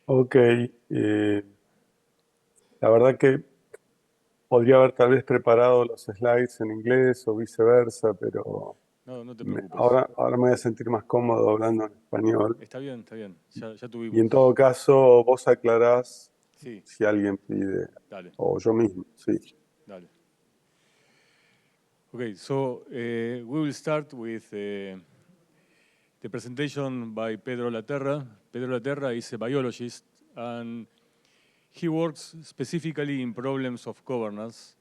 Ok, la verdad que podría haber tal vez preparado los slides en inglés o viceversa, pero No, no te preocupes. ahora me voy a sentir más cómodo hablando en español. Está bien, está bien. Ya Y en tuvimos. todo caso, vos aclarás Sí, si alguien pide, dale, o yo mismo, sí. dale. Okay, so we will start with the presentation by Pedro Laterra. Pedro Laterra is a biologist and he works specifically in problems of governance.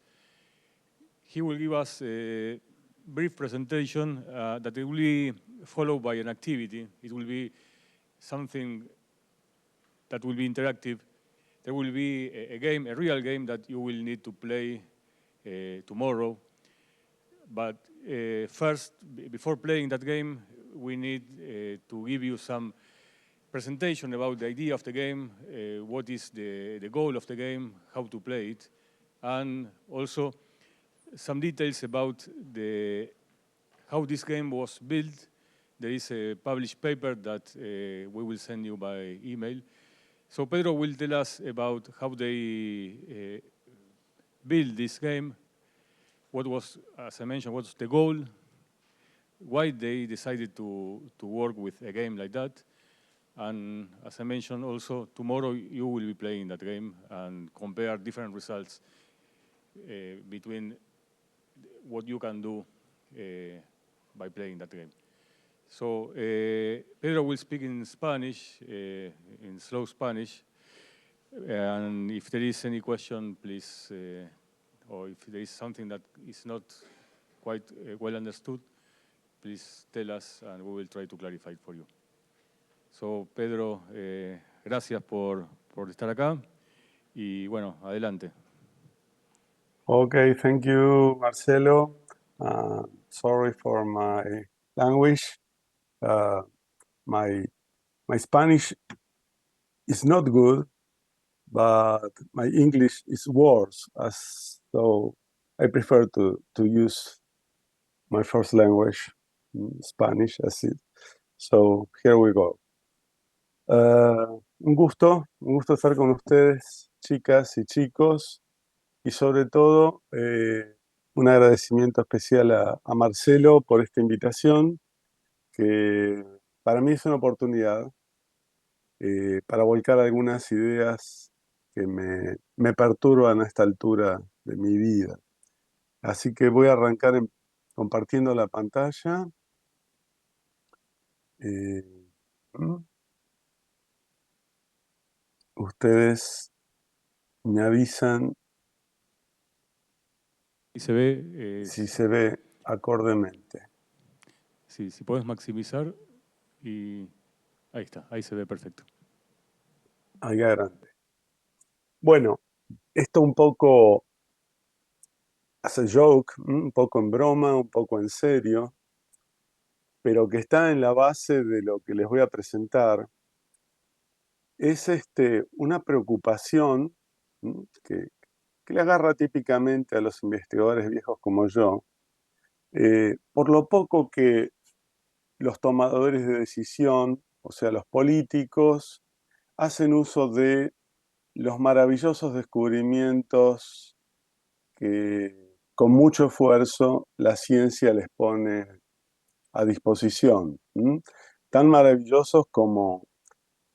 He will give us a brief presentation that will be followed by an activity. It will be something that will be interactive. There will be a game, a real game that you will need to play tomorrow. But first, before playing that game, we need to give you some presentation about the idea of the game, what is the goal of the game, how to play it, and also some details about how this game was built. There is a published paper that we will send you by email. So Pedro will tell us about how they built this game, what was, as I mentioned, what's the goal, why they decided to work with a game like that. And as I mentioned also, tomorrow you will be playing that game and compare different results between what you can do by playing that game. So Pedro will speak in Spanish, in slow Spanish. And if there is any question, please, or if there is something that is not quite well understood, please tell us and we will try to clarify it for you. So, Pedro, gracias por estar acá y bueno, adelante. Okay, thank you, Marcelo. Sorry for my language. Uh, my my Spanish is not good, but my English is worse. So I prefer to use my first language, Spanish, as it. So here we go. Un gusto estar con ustedes, chicas y chicos, y sobre todo un agradecimiento especial a Marcelo por esta invitación, que para mí es una oportunidad para volcar algunas ideas que me perturban a esta altura de mi vida. Así que voy a arrancar compartiendo la pantalla. Eh, ¿Mm? Ustedes me avisan Y se ve, si se ve acordemente. sí, si puedes maximizar y ahí está, ahí se ve perfecto. Ahí grande. Bueno, esto un poco as a joke, un poco en broma, un poco en serio, pero que está en la base de lo que les voy a presentar, es una preocupación que, que le agarra típicamente a los investigadores viejos como yo, por lo poco que los tomadores de decisión, o sea, los políticos, hacen uso de los maravillosos descubrimientos que con mucho esfuerzo la ciencia les pone a disposición. Tan maravillosos como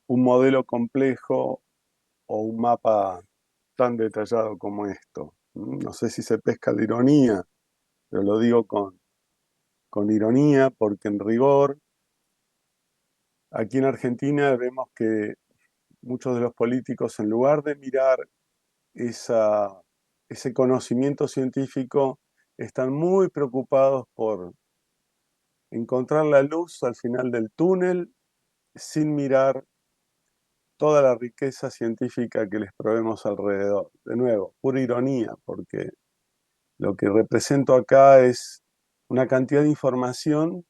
un modelo complejo o un mapa tan detallado como esto. No sé si se pesca de ironía, pero lo digo con ironía porque en rigor, aquí en Argentina vemos que muchos de los políticos, en lugar de mirar ese conocimiento científico, están muy preocupados por encontrar la luz al final del túnel sin mirar toda la riqueza científica que les proveemos alrededor. De nuevo, pura ironía, porque lo que represento acá es una cantidad de información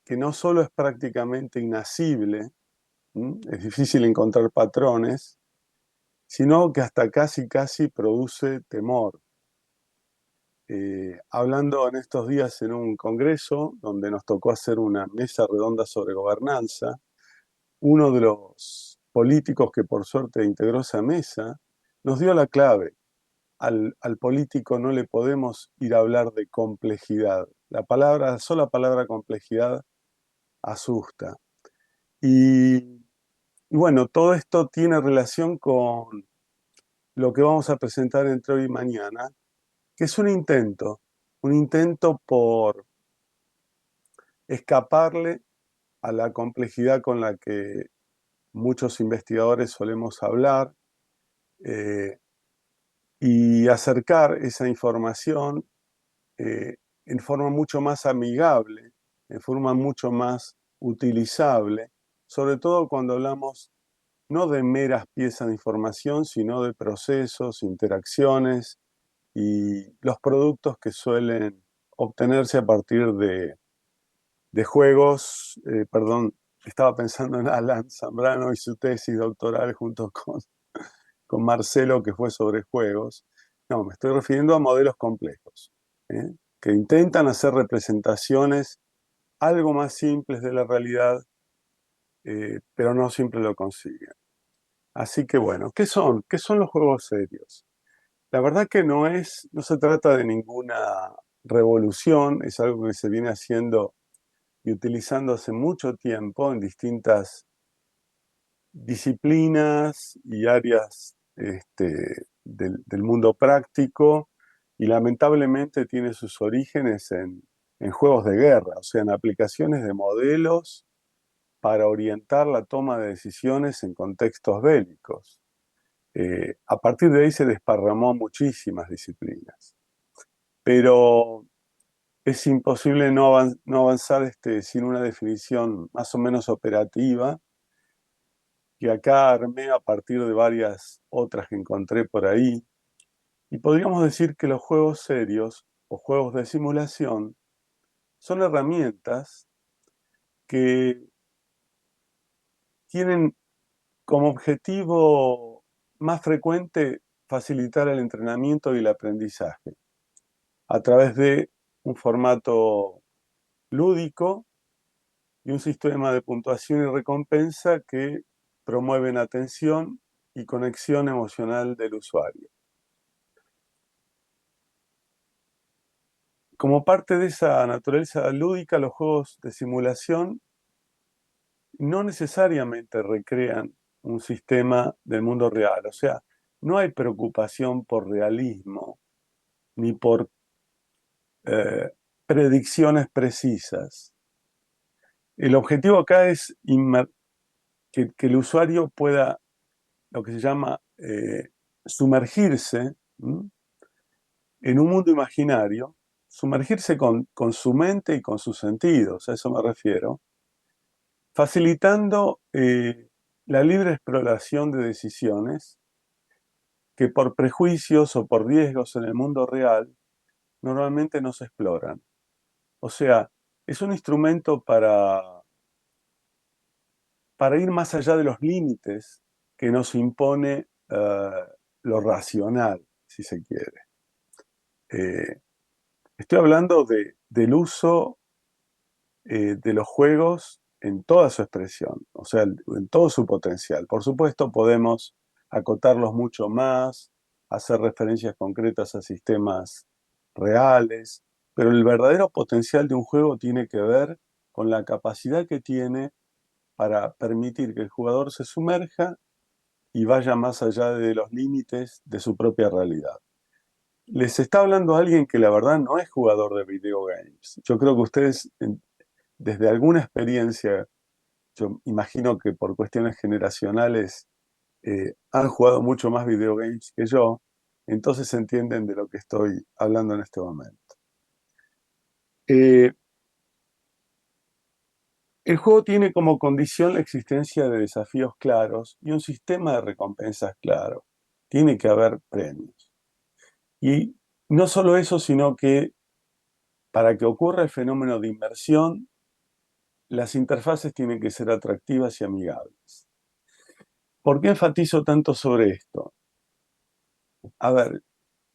que no solo es prácticamente inacible, es difícil encontrar patrones, sino que hasta casi produce temor. Hablando en estos días en un congreso donde nos tocó hacer una mesa redonda sobre gobernanza, uno de los políticos que por suerte integró esa mesa, nos dio la clave. Al político no le podemos ir a hablar de complejidad. La sola palabra complejidad asusta. Y bueno, todo esto tiene relación con lo que vamos a presentar entre hoy y mañana, que es un intento por escaparle a la complejidad con la que muchos investigadores solemos hablar, eh, y acercar esa información eh, en forma mucho más amigable, en forma mucho más utilizable, sobre todo cuando hablamos no de meras piezas de información, sino de procesos, interacciones y los productos que suelen obtenerse a partir de juegos. Perdón, estaba pensando en Alan Zambrano y su tesis doctoral junto con Marcelo, que fue sobre juegos. No, me estoy refiriendo a modelos complejos, ¿eh? Que intentan hacer representaciones algo más simples de la realidad, pero no siempre lo consiguen. Así que bueno, ¿qué son? ¿Qué son los juegos serios? La verdad que no se trata de ninguna revolución, es algo que se viene haciendo y utilizando hace mucho tiempo en distintas disciplinas y áreas del mundo práctico, y lamentablemente tiene sus orígenes en juegos de guerra, o sea, en aplicaciones de modelos para orientar la toma de decisiones en contextos bélicos. A partir de ahí se desparramó muchísimas disciplinas, pero es imposible no avanzar sin una definición más o menos operativa, que acá armé a partir de varias otras que encontré por ahí. Y podríamos decir que los juegos serios o juegos de simulación son herramientas que tienen como objetivo más frecuente facilitar el entrenamiento y el aprendizaje a través de un formato lúdico y un sistema de puntuación y recompensa que promueven atención y conexión emocional del usuario. Como parte de esa naturaleza lúdica, los juegos de simulación no necesariamente recrean un sistema del mundo real. O sea, no hay preocupación por realismo ni por eh, predicciones precisas. El objetivo acá es que el usuario pueda, lo que se llama, sumergirse, ¿m?, en un mundo imaginario, sumergirse con su mente y con sus sentidos, a eso me refiero, facilitando la libre exploración de decisiones que por prejuicios o por riesgos en el mundo real normalmente no se exploran. O sea, es un instrumento para ir más allá de los límites que nos impone lo racional, si se quiere. Estoy hablando del uso de los juegos en toda su expresión, o sea, en todo su potencial. Por supuesto, podemos acotarlos mucho más, hacer referencias concretas a sistemas reales, pero el verdadero potencial de un juego tiene que ver con la capacidad que tiene para permitir que el jugador se sumerja y vaya más allá de los límites de su propia realidad. Les está hablando alguien que la verdad no es jugador de video games. Yo creo que ustedes, desde alguna experiencia, yo imagino que por cuestiones generacionales, han jugado mucho más video games que yo, entonces entienden de lo que estoy hablando en este momento. Eh, el juego tiene como condición la existencia de desafíos claros y un sistema de recompensas claro. Tiene que haber premios. Y no solo eso, sino que para que ocurra el fenómeno de inmersión, las interfaces tienen que ser atractivas y amigables. ¿Por qué enfatizo tanto sobre esto? A ver,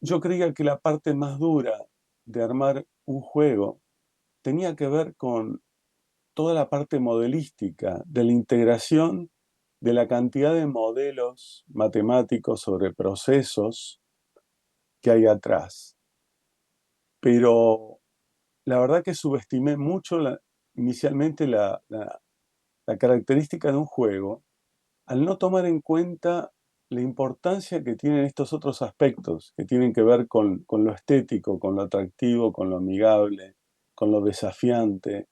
yo creía que la parte más dura de armar un juego tenía que ver con toda la parte modelística, de la integración de la cantidad de modelos matemáticos sobre procesos que hay atrás. Pero la verdad que subestimé mucho inicialmente la característica de un juego al no tomar en cuenta la importancia que tienen estos otros aspectos, que tienen que ver con lo estético, con lo atractivo, con lo amigable, con lo desafiante.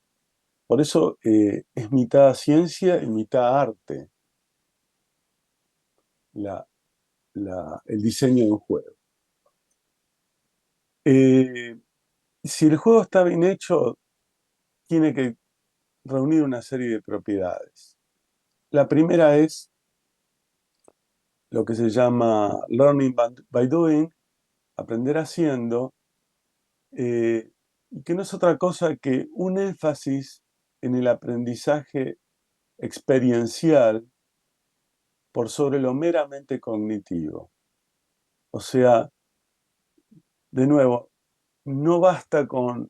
Por eso es mitad ciencia y mitad arte la- el diseño de un juego. Eh, si el juego está bien hecho, tiene que reunir una serie de propiedades. La primera es lo que se llama learning by doing, aprender haciendo, y que no es otra cosa que un énfasis en el aprendizaje experiencial por sobre lo meramente cognitivo. O sea, de nuevo, no basta con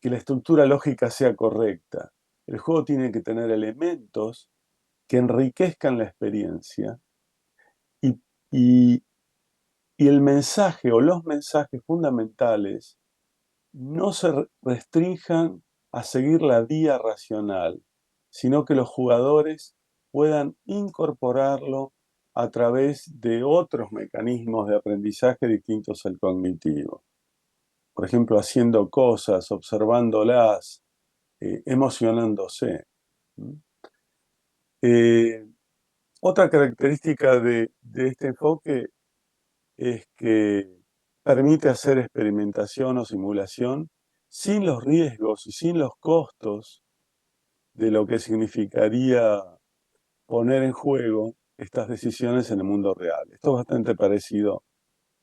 que la estructura lógica sea correcta. El juego tiene que tener elementos que enriquezcan la experiencia y, y- y el mensaje o los mensajes fundamentales no se restrinjan a seguir la vía racional, sino que los jugadores puedan incorporarlo a través de otros mecanismos de aprendizaje distintos al cognitivo. Por ejemplo, haciendo cosas, observándolas, emocionándose. Eh, Otra característica de este enfoque es que permite hacer experimentación o simulación sin los riesgos y sin los costos de lo que significaría poner en juego estas decisiones en el mundo real. Esto es bastante parecido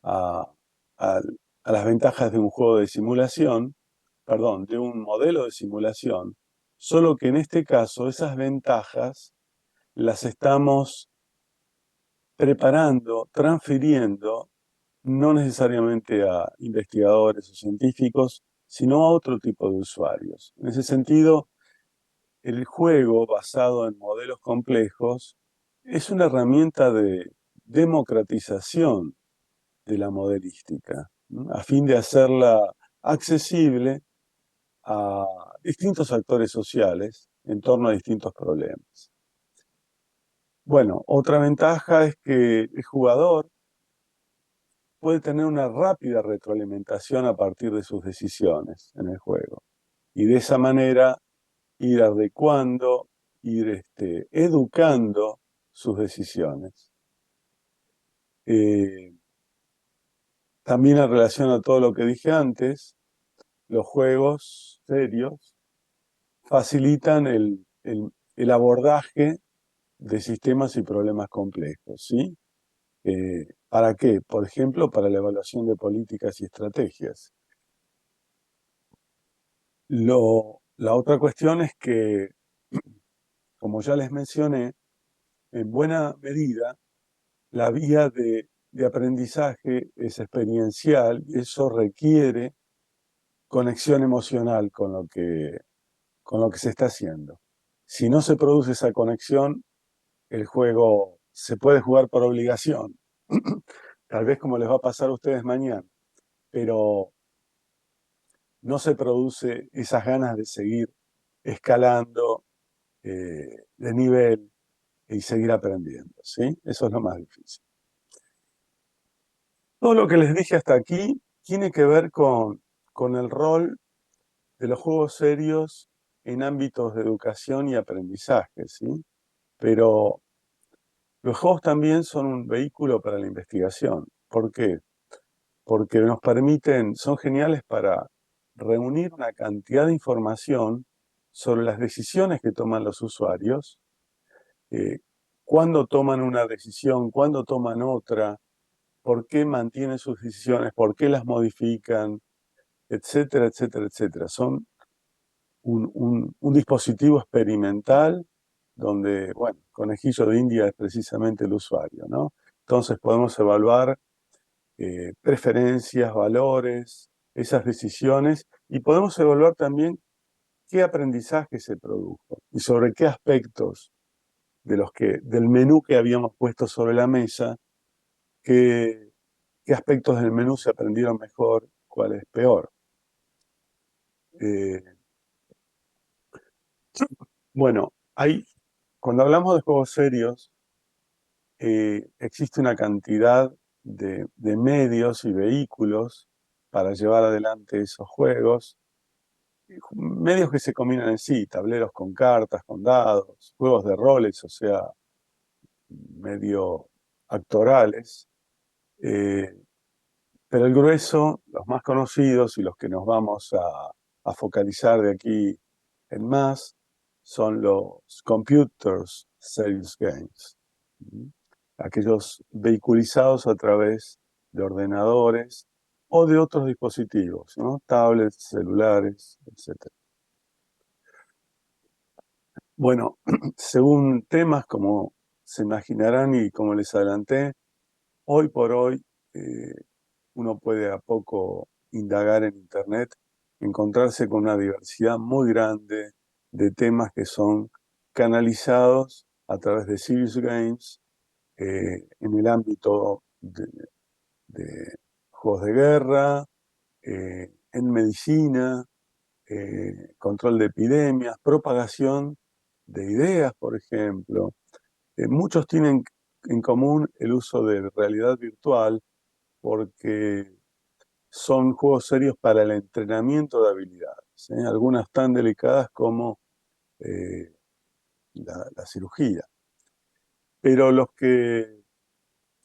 a, a- a las ventajas de un juego de simulación, perdón, de un modelo de simulación, solo que en este caso esas ventajas las estamos preparando, transfiriendo, no necesariamente a investigadores o científicos, sino a otro tipo de usuarios. En ese sentido, el juego basado en modelos complejos es una herramienta de democratización de la modelística, ¿no? A fin de hacerla accesible a distintos actores sociales en torno a distintos problemas. Bueno, otra ventaja es que el jugador puede tener una rápida retroalimentación a partir de sus decisiones en el juego. Y de esa manera ir adecuando, ir educando sus decisiones. Eh, También en relación a todo lo que dije antes, los juegos serios facilitan el abordaje de sistemas y problemas complejos, ¿sí? ¿Para qué? Por ejemplo, para la evaluación de políticas y estrategias. La otra cuestión es que, como ya les mencioné, en buena medida la vía de aprendizaje es experiencial y eso requiere conexión emocional con lo que se está haciendo. Si no se produce esa conexión, el juego se puede jugar por obligación, tal vez como les va a pasar a ustedes mañana, pero no se produce esas ganas de seguir escalando de nivel y seguir aprendiendo, ¿sí? Eso es lo más difícil. Todo lo que les dije hasta aquí tiene que ver con el rol de los juegos serios en ámbitos de educación y aprendizaje, ¿sí? Pero los juegos también son un vehículo para la investigación. ¿Por qué? Porque nos permiten, son geniales para reunir una cantidad de información sobre las decisiones que toman los usuarios, eh, cuándo toman una decisión, cuándo toman otra, por qué mantienen sus decisiones, por qué las modifican, etcétera, etcétera, etcétera. Son un dispositivo experimental donde, bueno, conejillo de India es precisamente el usuario, ¿no? Entonces podemos evaluar preferencias, valores, esas decisiones y podemos evaluar también qué aprendizaje se produjo y sobre qué aspectos del menú que habíamos puesto sobre la mesa, qué aspectos del menú se aprendieron mejor, cuál es peor. Eh, bueno, cuando hablamos de juegos serios, existe una cantidad de medios y vehículos para llevar adelante esos juegos, medios que se combinan en sí, tableros con cartas, con dados, juegos de roles, o sea, medio actorales, eh, pero el grueso, los más conocidos y los que nos vamos a focalizar de aquí en más, son los Computers Serious Games, ¿sí? Aquellos vehiculizados a través de ordenadores o de otros dispositivos, ¿no? Tablets, celulares, etc. Bueno, según temas, como se imaginarán y como les adelanté, hoy por hoy eh, uno puede a poco indagar en Internet, encontrarse con una diversidad muy grande de temas que son canalizados a través de Serious Games en el ámbito de juegos de guerra, en medicina, control de epidemias, propagación de ideas, por ejemplo. Muchos tienen en común el uso de realidad virtual porque son juegos serios para el entrenamiento de habilidades, ¿eh? Algunas tan delicadas como eh, la cirugía. Pero los que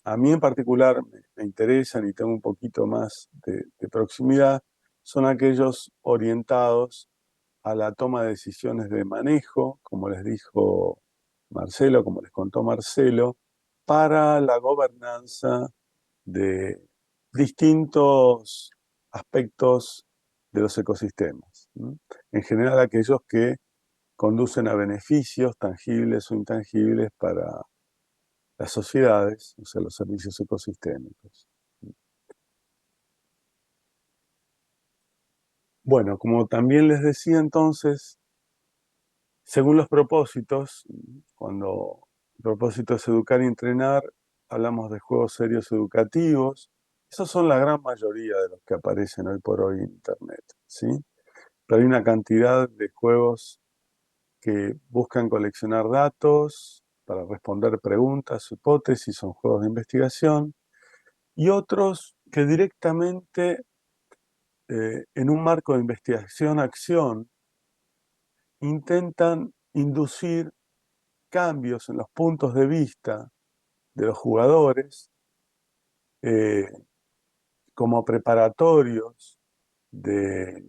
a mí en particular me interesan y tengo un poquito más de proximidad son aquellos orientados a la toma de decisiones de manejo, como les dijo Marcelo, como les contó Marcelo, para la gobernanza de distintos aspectos de los ecosistemas, ¿no? En general aquellos que conducen a beneficios tangibles o intangibles para las sociedades, o sea, los servicios ecosistémicos. Bueno, como también les decía entonces, según los propósitos, cuando el propósito es educar y entrenar, hablamos de juegos serios educativos. Esos son la gran mayoría de los que aparecen hoy por hoy en Internet, ¿sí? Pero hay una cantidad de juegos que buscan coleccionar datos para responder preguntas, hipótesis, son juegos de investigación, y otros que directamente en un marco de investigación-acción intentan inducir cambios en los puntos de vista de los jugadores eh, como preparatorios de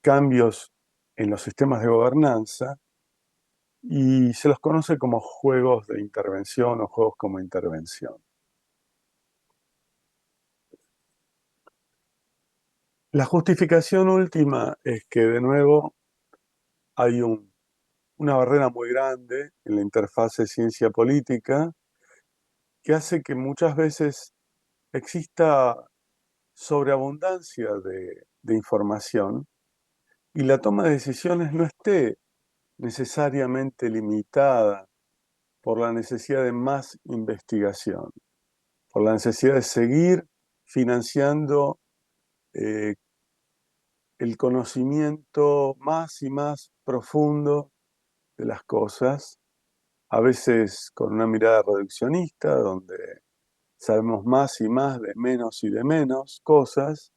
cambios en los sistemas de gobernanza y se los conoce como juegos de intervención o juegos como intervención. La justificación última es que de nuevo hay una barrera muy grande en la interfase ciencia-política que hace que muchas veces exista sobreabundancia de información y la toma de decisiones no esté necesariamente limitada por la necesidad de más investigación, por la necesidad de seguir financiando eh, el conocimiento más y más profundo de las cosas, a veces con una mirada reduccionista, donde sabemos más y más de menos y de menos cosas,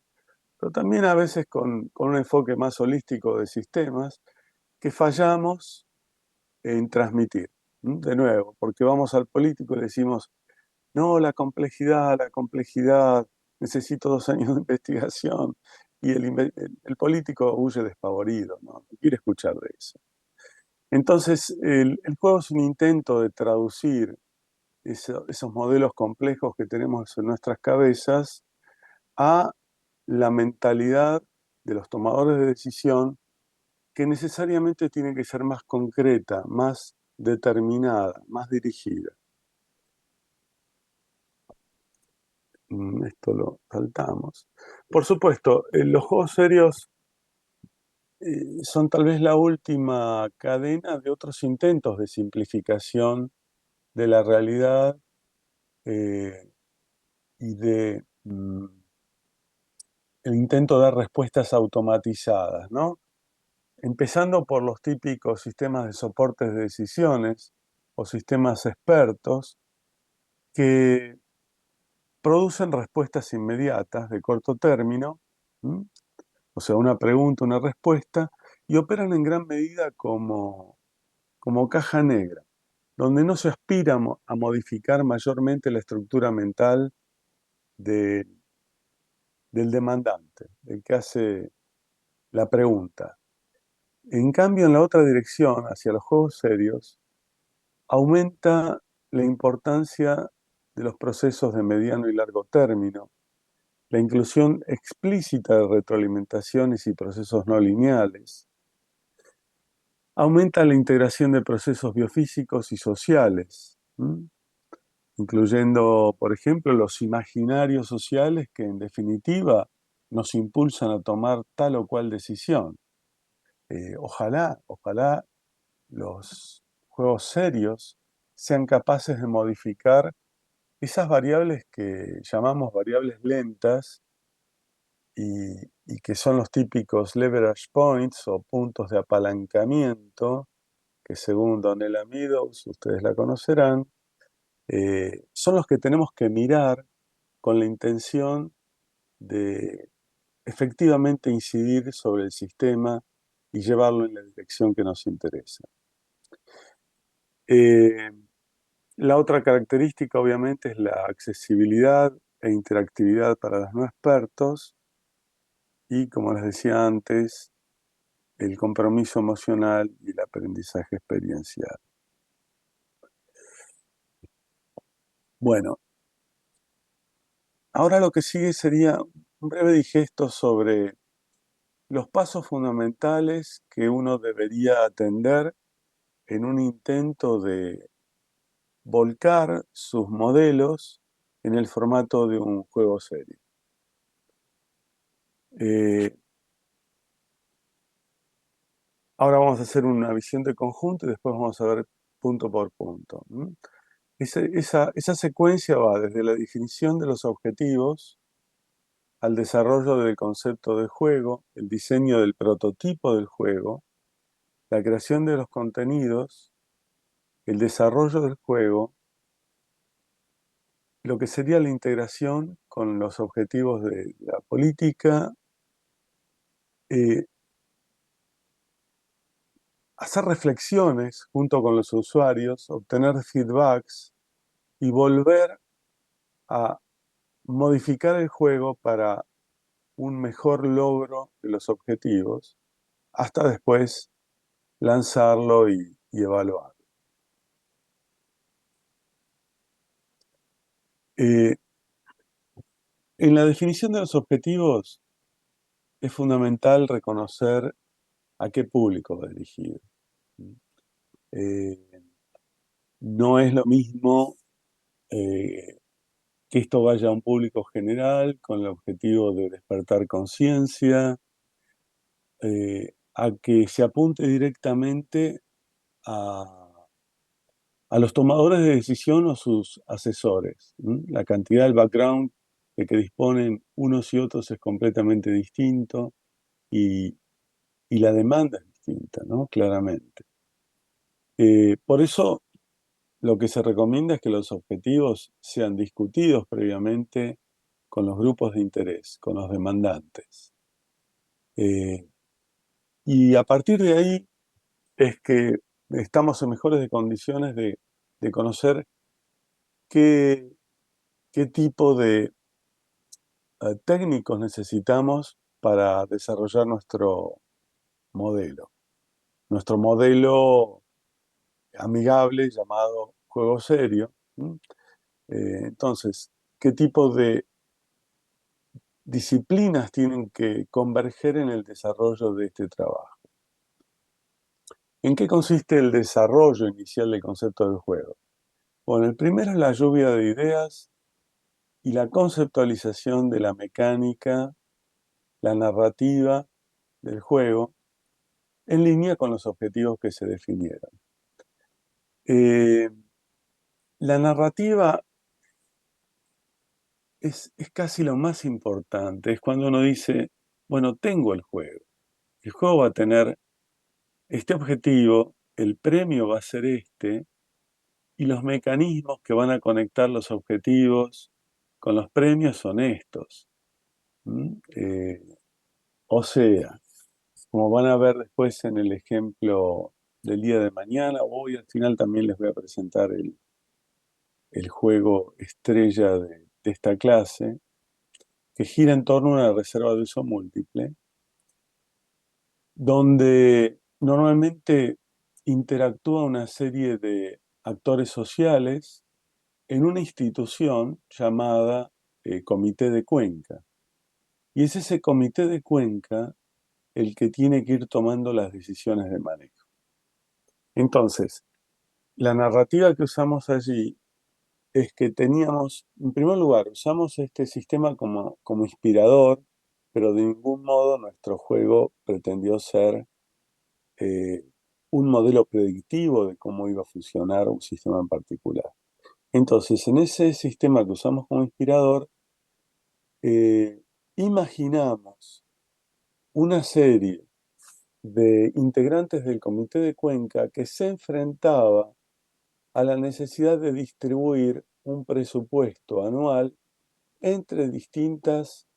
pero también a veces con un enfoque más holístico de sistemas que fallamos en transmitir. De nuevo, porque vamos al político y le decimos, no, la complejidad, necesito 2 años de investigación, y el político huye despavorido, no quiere escuchar de eso. Entonces, el juego es un intento de traducir esos modelos complejos que tenemos en nuestras cabezas a la mentalidad de los tomadores de decisión, que necesariamente tiene que ser más concreta, más determinada, más dirigida. Esto lo saltamos. Por supuesto, los juegos serios son tal vez la última cadena de otros intentos de simplificación de la realidad y de el intento de dar respuestas automatizadas, ¿no? Empezando por los típicos sistemas de soportes de decisiones o sistemas expertos que producen respuestas inmediatas de corto término, ¿m? O sea, una pregunta, una respuesta, y operan en gran medida como caja negra, donde no se aspira a modificar mayormente la estructura mental de- del demandante, del que hace la pregunta. En cambio, en la otra dirección, hacia los juegos serios, aumenta la importancia de los procesos de mediano y largo término, la inclusión explícita de retroalimentaciones y procesos no lineales, aumenta la integración de procesos biofísicos y sociales, incluyendo, por ejemplo, los imaginarios sociales que en definitiva nos impulsan a tomar tal o cual decisión. Ojalá los juegos serios sean capaces de modificar esas variables que llamamos variables lentas y que son los típicos leverage points o puntos de apalancamiento, que según Donella Meadows, ustedes la conocerán, son los que tenemos que mirar con la intención de efectivamente incidir sobre el sistema y llevarlo en la dirección que nos interesa. Eh, la otra característica, obviamente, es la accesibilidad e interactividad para los no expertos y, como les decía antes, el compromiso emocional y el aprendizaje experiencial. Bueno, ahora lo que sigue sería un breve digesto sobre los pasos fundamentales que uno debería atender en un intento de volcar sus modelos en el formato de un juego serio. Eh, Ahora vamos a hacer una visión de conjunto y después vamos a ver punto por punto. Esa secuencia va desde la definición de los objetivos al desarrollo del concepto de juego, el diseño del prototipo del juego, la creación de los contenidos, el desarrollo del juego, lo que sería la integración con los objetivos de la política, eh, hacer reflexiones junto con los usuarios, obtener feedbacks y volver a modificar el juego para un mejor logro de los objetivos, hasta después lanzarlo y evaluarlo. Eh, en la definición de los objetivos es fundamental reconocer a qué público va dirigido. Eh, no es lo mismo que esto vaya a un público general con el objetivo de despertar conciencia, a que se apunte directamente a los tomadores de decisión o sus asesores. La cantidad del background de que disponen unos y otros es completamente distinto y, y la demanda es distinta, ¿no? Claramente. Por eso lo que se recomienda es que los objetivos sean discutidos previamente con los grupos de interés, con los demandantes. Y a partir de ahí es que estamos en mejores condiciones de conocer qué, qué tipo de técnicos necesitamos para desarrollar modelo. Nuestro modelo amigable llamado juego serio. Entonces, ¿qué tipo de disciplinas tienen que converger en el desarrollo de este trabajo? ¿En qué consiste el desarrollo inicial del concepto del juego? Bueno, el primero es la lluvia de ideas y la conceptualización de la mecánica, la narrativa del juego, en línea con los objetivos que se definieron. La narrativa es casi lo más importante, es cuando uno dice, bueno, tengo el juego va a tener este objetivo, el premio va a ser este, y los mecanismos que van a conectar los objetivos con los premios son estos. O sea, como van a ver después en el ejemplo del día de mañana, hoy al final también les voy a presentar el juego estrella de esta clase, que gira en torno a una reserva de uso múltiple, donde normalmente interactúa una serie de actores sociales en una institución llamada Comité de Cuenca. Y es ese Comité de Cuenca el que tiene que ir tomando las decisiones de manejo. Entonces, la narrativa que usamos allí es que teníamos, en primer lugar, usamos este sistema como inspirador, pero de ningún modo nuestro juego pretendió ser un modelo predictivo de cómo iba a funcionar un sistema en particular. Entonces, en ese sistema que usamos como inspirador, imaginamos una serie de integrantes del Comité de Cuenca que se enfrentaba a la necesidad de distribuir un presupuesto anual entre distintos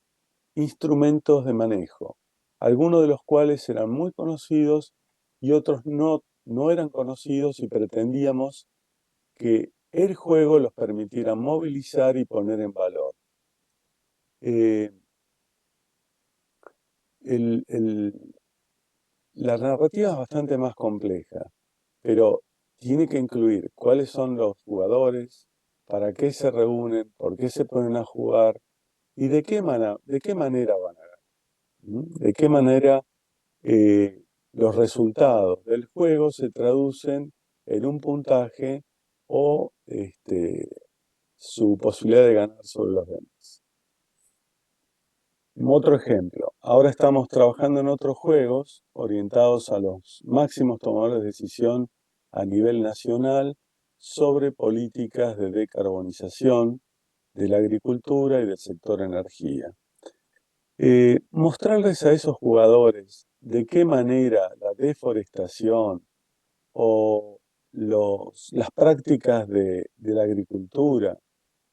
instrumentos de manejo, algunos de los cuales eran muy conocidos y otros no eran conocidos, y pretendíamos que el juego los permitiera movilizar y poner en valor. Eh, la narrativa es bastante más compleja, pero tiene que incluir cuáles son los jugadores, para qué se reúnen, por qué se ponen a jugar y de qué manera van a ganar. De qué manera los resultados del juego se traducen en un puntaje o su posibilidad de ganar sobre los demás. Otro ejemplo, ahora estamos trabajando en otros juegos orientados a los máximos tomadores de decisión a nivel nacional sobre políticas de decarbonización de la agricultura y del sector energía. Mostrarles a esos jugadores de qué manera la deforestación o las prácticas de la agricultura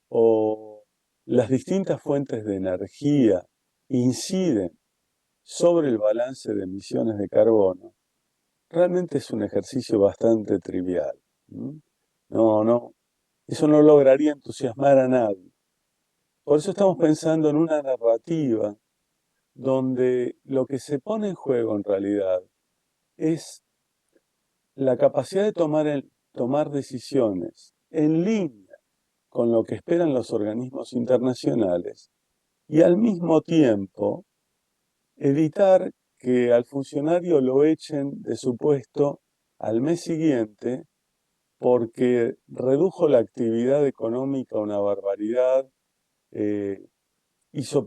o las distintas fuentes de energía inciden sobre el balance de emisiones de carbono, realmente es un ejercicio bastante trivial. No, eso no lograría entusiasmar a nadie. Por eso estamos pensando en una narrativa donde lo que se pone en juego en realidad es la capacidad de tomar decisiones en línea con lo que esperan los organismos internacionales y al mismo tiempo evitar que al funcionario lo echen de su puesto al mes siguiente porque redujo la actividad económica a una barbaridad, hizo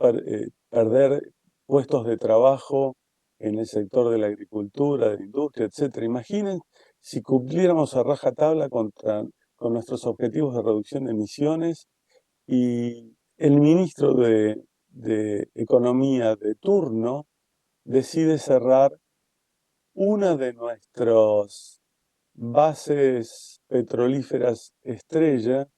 perder puestos de trabajo en el sector de la agricultura, de la industria, etc. Imaginen si cumpliéramos a rajatabla con nuestros objetivos de reducción de emisiones y el ministro de Economía de turno decide cerrar una de nuestras bases petrolíferas estrella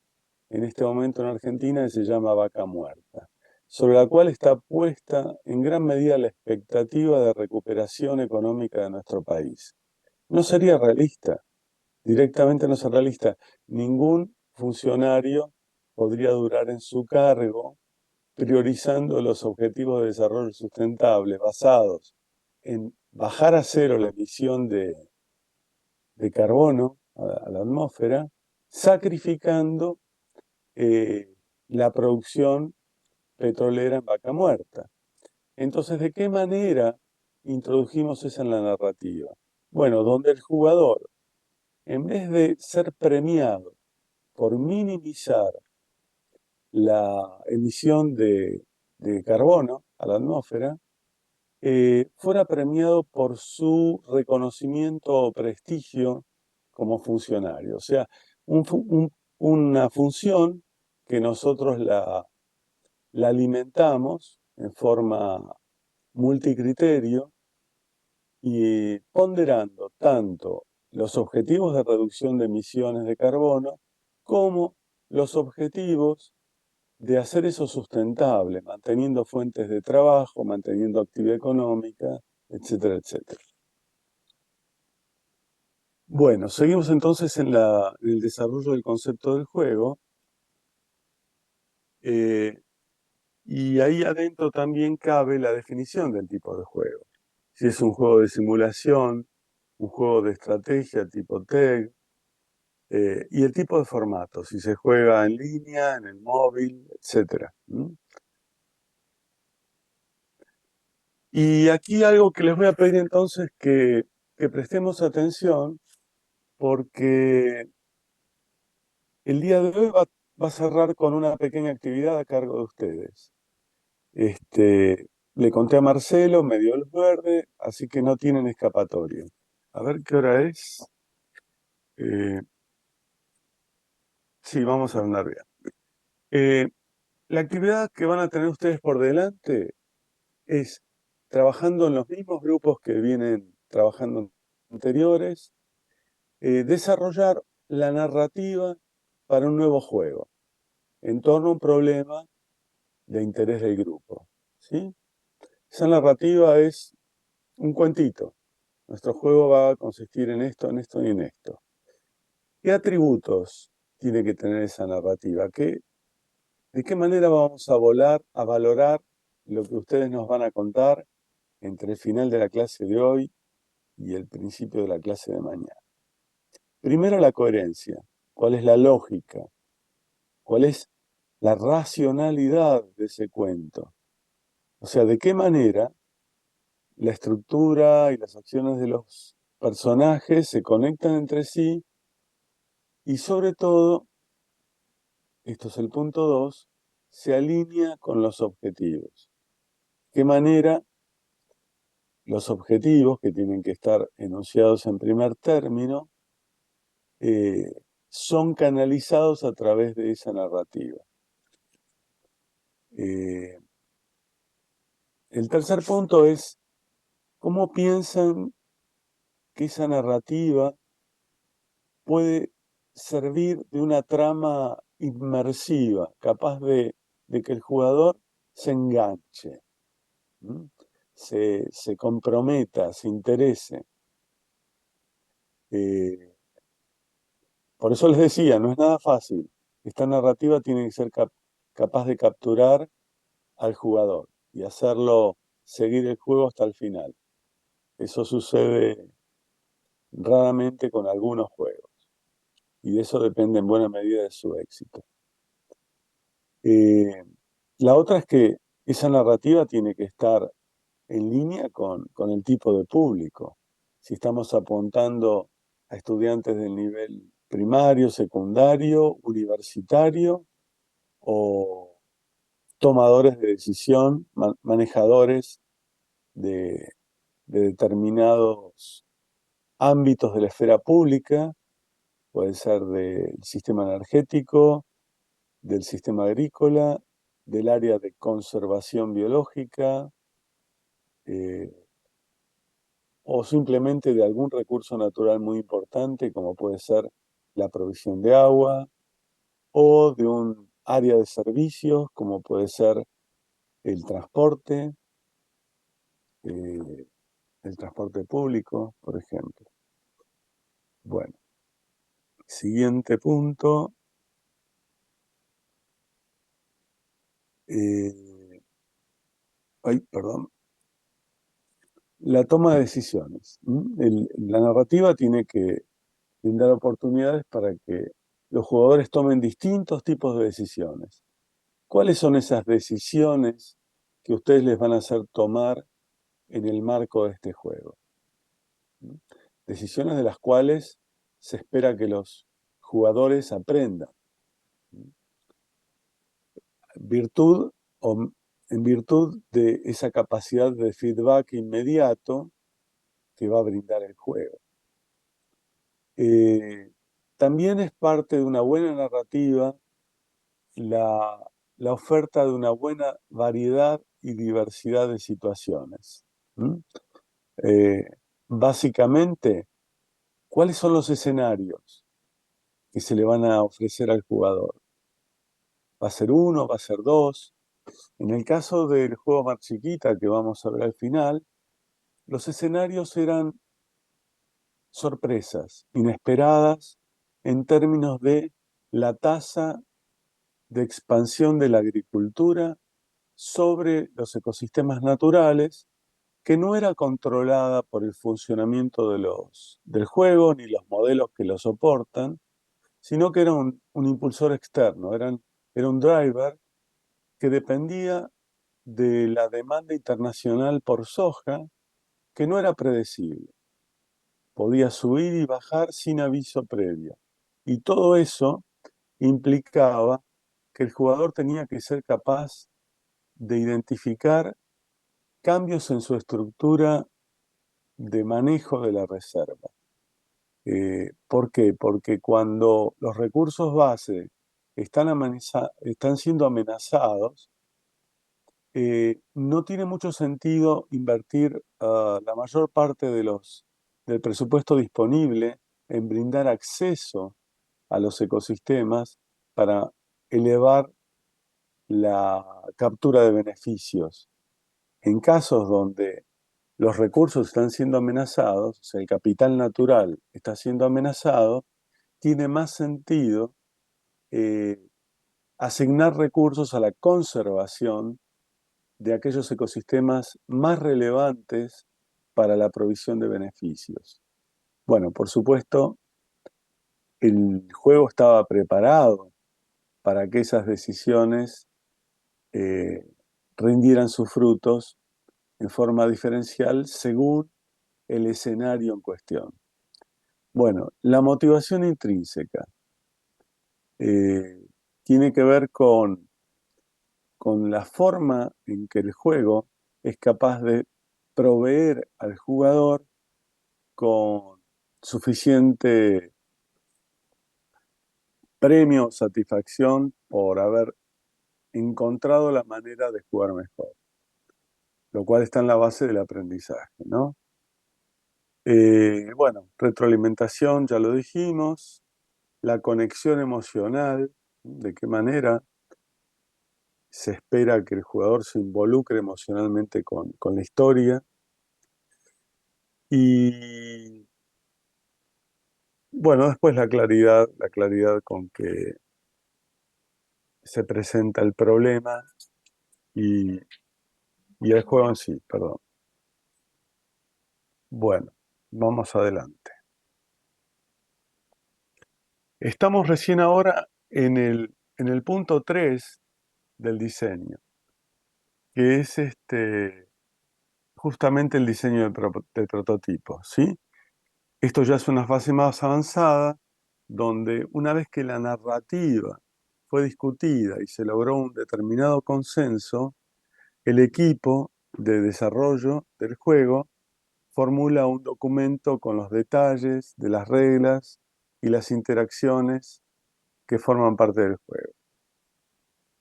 en este momento en Argentina, que se llama Vaca Muerta, sobre la cual está puesta en gran medida la expectativa de recuperación económica de nuestro país. No sería realista, directamente no sería realista. Ningún funcionario podría durar en su cargo priorizando los objetivos de desarrollo sustentable basados en bajar a cero la emisión de carbono a la atmósfera, sacrificando la producción petrolera en Vaca Muerta. Entonces, ¿de qué manera introdujimos eso en la narrativa? Bueno, donde el jugador, en vez de ser premiado por minimizar la emisión de carbono a la atmósfera, fuera premiado por su reconocimiento o prestigio como funcionario. O sea, una función que nosotros la alimentamos en forma multicriterio y ponderando tanto los objetivos de reducción de emisiones de carbono como los objetivos de hacer eso sustentable, manteniendo fuentes de trabajo, manteniendo actividad económica, etcétera, etcétera. Bueno, seguimos entonces en el desarrollo del concepto del juego. Y ahí adentro también cabe la definición del tipo de juego. Si es un juego de simulación, un juego de estrategia tipo TEG, y el tipo de formato, si se juega en línea, en el móvil, etc. Y aquí algo que les voy a pedir entonces que prestemos atención, porque el día de hoy va a cerrar con una pequeña actividad a cargo de ustedes. Le conté a Marcelo, me dio luz verde, así que no tienen escapatoria. A ver qué hora es. Eh, sí, vamos a andar bien. La actividad que van a tener ustedes por delante es trabajando en los mismos grupos que vienen trabajando anteriores, desarrollar la narrativa para un nuevo juego en torno a un problema de interés del grupo. ¿Sí? Esa narrativa es un cuentito. Nuestro juego va a consistir en esto y en esto. ¿Qué atributos tiene que tener esa narrativa? ¿De qué manera vamos a valorar lo que ustedes nos van a contar entre el final de la clase de hoy y el principio de la clase de mañana? Primero, la coherencia. ¿Cuál es la lógica? ¿Cuál es la racionalidad de ese cuento? O sea, ¿de qué manera la estructura y las acciones de los personajes se conectan entre sí? Y sobre todo, esto es el punto 2, se alinea con los objetivos. ¿De qué manera los objetivos, que tienen que estar enunciados en primer término, son canalizados a través de esa narrativa? Eh, el tercer punto es cómo piensan que esa narrativa puede servir de una trama inmersiva, capaz de que el jugador se enganche, se comprometa, se interese. Por eso les decía, no es nada fácil. Esta narrativa tiene que ser capaz de capturar al jugador y hacerlo seguir el juego hasta el final. Eso sucede raramente con algunos juegos y de eso depende en buena medida de su éxito. La otra es que esa narrativa tiene que estar en línea con el tipo de público. Si estamos apuntando a estudiantes del nivel primario, secundario, universitario o tomadores de decisión, manejadores de determinados ámbitos de la esfera pública, puede ser del sistema energético, del sistema agrícola, del área de conservación biológica, o simplemente de algún recurso natural muy importante, como puede ser la provisión de agua, o de un área de servicios, como puede ser el eh, el transporte público, por ejemplo. Bueno, siguiente punto. Ay, perdón. La toma de decisiones. La narrativa tiene que brindar oportunidades para que los jugadores tomen distintos tipos de decisiones. ¿Cuáles son esas decisiones que ustedes les van a hacer tomar en el marco de este juego? Decisiones de las cuales se espera que los jugadores aprendan. Virtud, o en virtud de esa capacidad de feedback inmediato que va a brindar el juego. También es parte de una buena narrativa la, la oferta de una buena variedad y diversidad de situaciones. ¿Mm? Eh, Básicamente, ¿cuáles son los escenarios que se le van a ofrecer al jugador? ¿Va a ser uno? ¿Va a ser dos? En el caso del juego Mar Chiquita, que vamos a ver al final, los escenarios eran sorpresas, inesperadas, en términos de la tasa de expansión de la agricultura sobre los ecosistemas naturales, que no era controlada por el funcionamiento del juego ni los modelos que lo soportan, sino que era un impulsor externo, era un driver que dependía de la demanda internacional por soja, que no era predecible. Podía subir y bajar sin aviso previo. Y todo eso implicaba que el jugador tenía que ser capaz de identificar cambios en su estructura de manejo de la reserva. ¿Por qué? Porque cuando los recursos base están siendo amenazados, no tiene mucho sentido invertir la mayor parte del presupuesto disponible en brindar acceso a los ecosistemas para elevar la captura de beneficios. En casos donde los recursos están siendo amenazados, o sea, el capital natural está siendo amenazado, tiene más sentido eh, asignar recursos a la conservación de aquellos ecosistemas más relevantes para la provisión de beneficios. Bueno, por supuesto, el juego estaba preparado para que esas decisiones eh, rindieran sus frutos en forma diferencial según el escenario en cuestión. Bueno, la motivación intrínseca eh, tiene que ver con la forma en que el juego es capaz de proveer al jugador con suficiente premio o satisfacción por haber encontrado la manera de jugar mejor, lo cual está en la base del aprendizaje, ¿no? Bueno, retroalimentación, ya lo dijimos, la conexión emocional, de qué manera se espera que el jugador se involucre emocionalmente con la historia. Y bueno, después la claridad con que se presenta el problema y, y el juego en sí, perdón. Bueno, vamos adelante. Estamos recién ahora en el punto 3 del diseño, que es justamente el diseño del prototipo, ¿sí? Esto ya es una fase más avanzada, donde una vez que la narrativa fue discutida y se logró un determinado consenso, el equipo de desarrollo del juego formula un documento con los detalles de las reglas y las interacciones que forman parte del juego.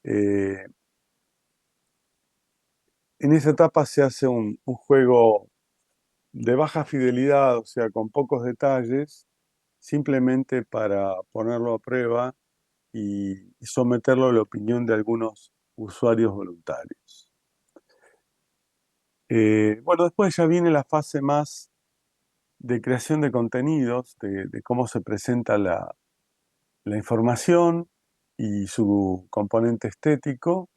Eh, en esa etapa se hace un juego de baja fidelidad, o sea, con pocos detalles, simplemente para ponerlo a prueba y someterlo a la opinión de algunos usuarios voluntarios. Bueno, después ya viene la fase más de creación de contenidos, de cómo se presenta la información y su componente estético,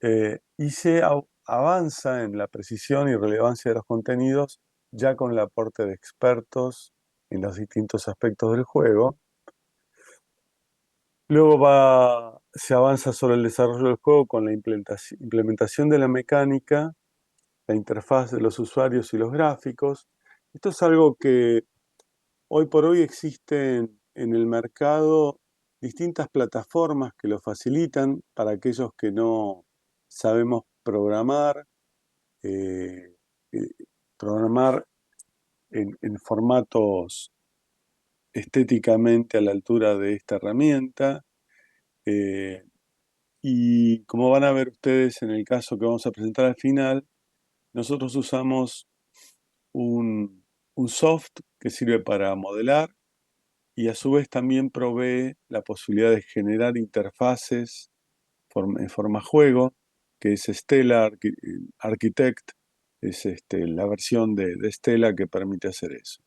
y avanza en la precisión y relevancia de los contenidos ya con el aporte de expertos en los distintos aspectos del juego. Luego se avanza sobre el desarrollo del juego con la implementación de la mecánica, la interfaz de los usuarios y los gráficos. Esto es algo que hoy por hoy existen en el mercado distintas plataformas que lo facilitan para aquellos que no sabemos programar, eh, eh, programar en formatos estéticamente a la altura de esta herramienta. eh, y como van a ver ustedes en el caso que vamos a presentar al final, nosotros usamos un, un soft que sirve para modelar y a su vez también provee la posibilidad de generar interfaces en forma juego, que es Architect, es la versión de Stella que permite hacer eso.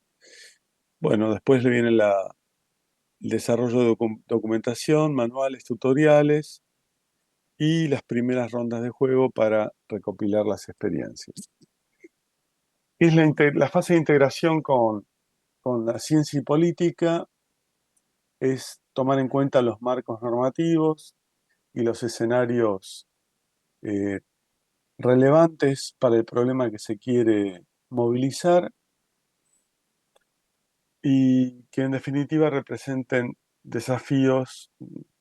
Bueno, después le viene el desarrollo de documentación, manuales, tutoriales y las primeras rondas de juego para recopilar las experiencias. Es la fase de integración con la ciencia y política, es tomar en cuenta los marcos normativos y los escenarios eh, relevantes para el problema que se quiere movilizar y que en definitiva representen desafíos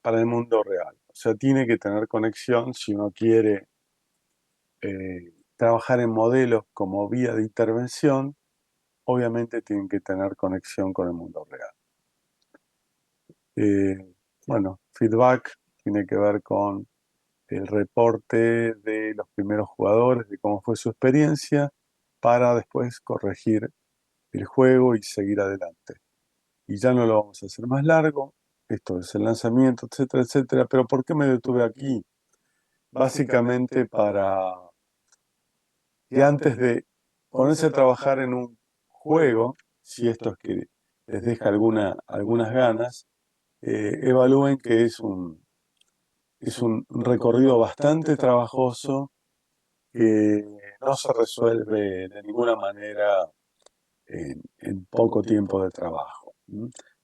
para el mundo real. O sea, tiene que tener conexión si uno quiere trabajar en modelos como vía de intervención, obviamente tienen que tener conexión con el mundo real. Bueno, feedback tiene que ver con el reporte de los primeros jugadores, de cómo fue su experiencia, para después corregir el juego y seguir adelante. Y ya no lo vamos a hacer más largo, esto es el lanzamiento, etcétera, etcétera. Pero ¿por qué me detuve aquí? Básicamente para que antes de ponerse a trabajar en un juego, si esto es que les deja algunas ganas, evalúen que es un recorrido bastante trabajoso que no se resuelve de ninguna manera en poco tiempo de trabajo.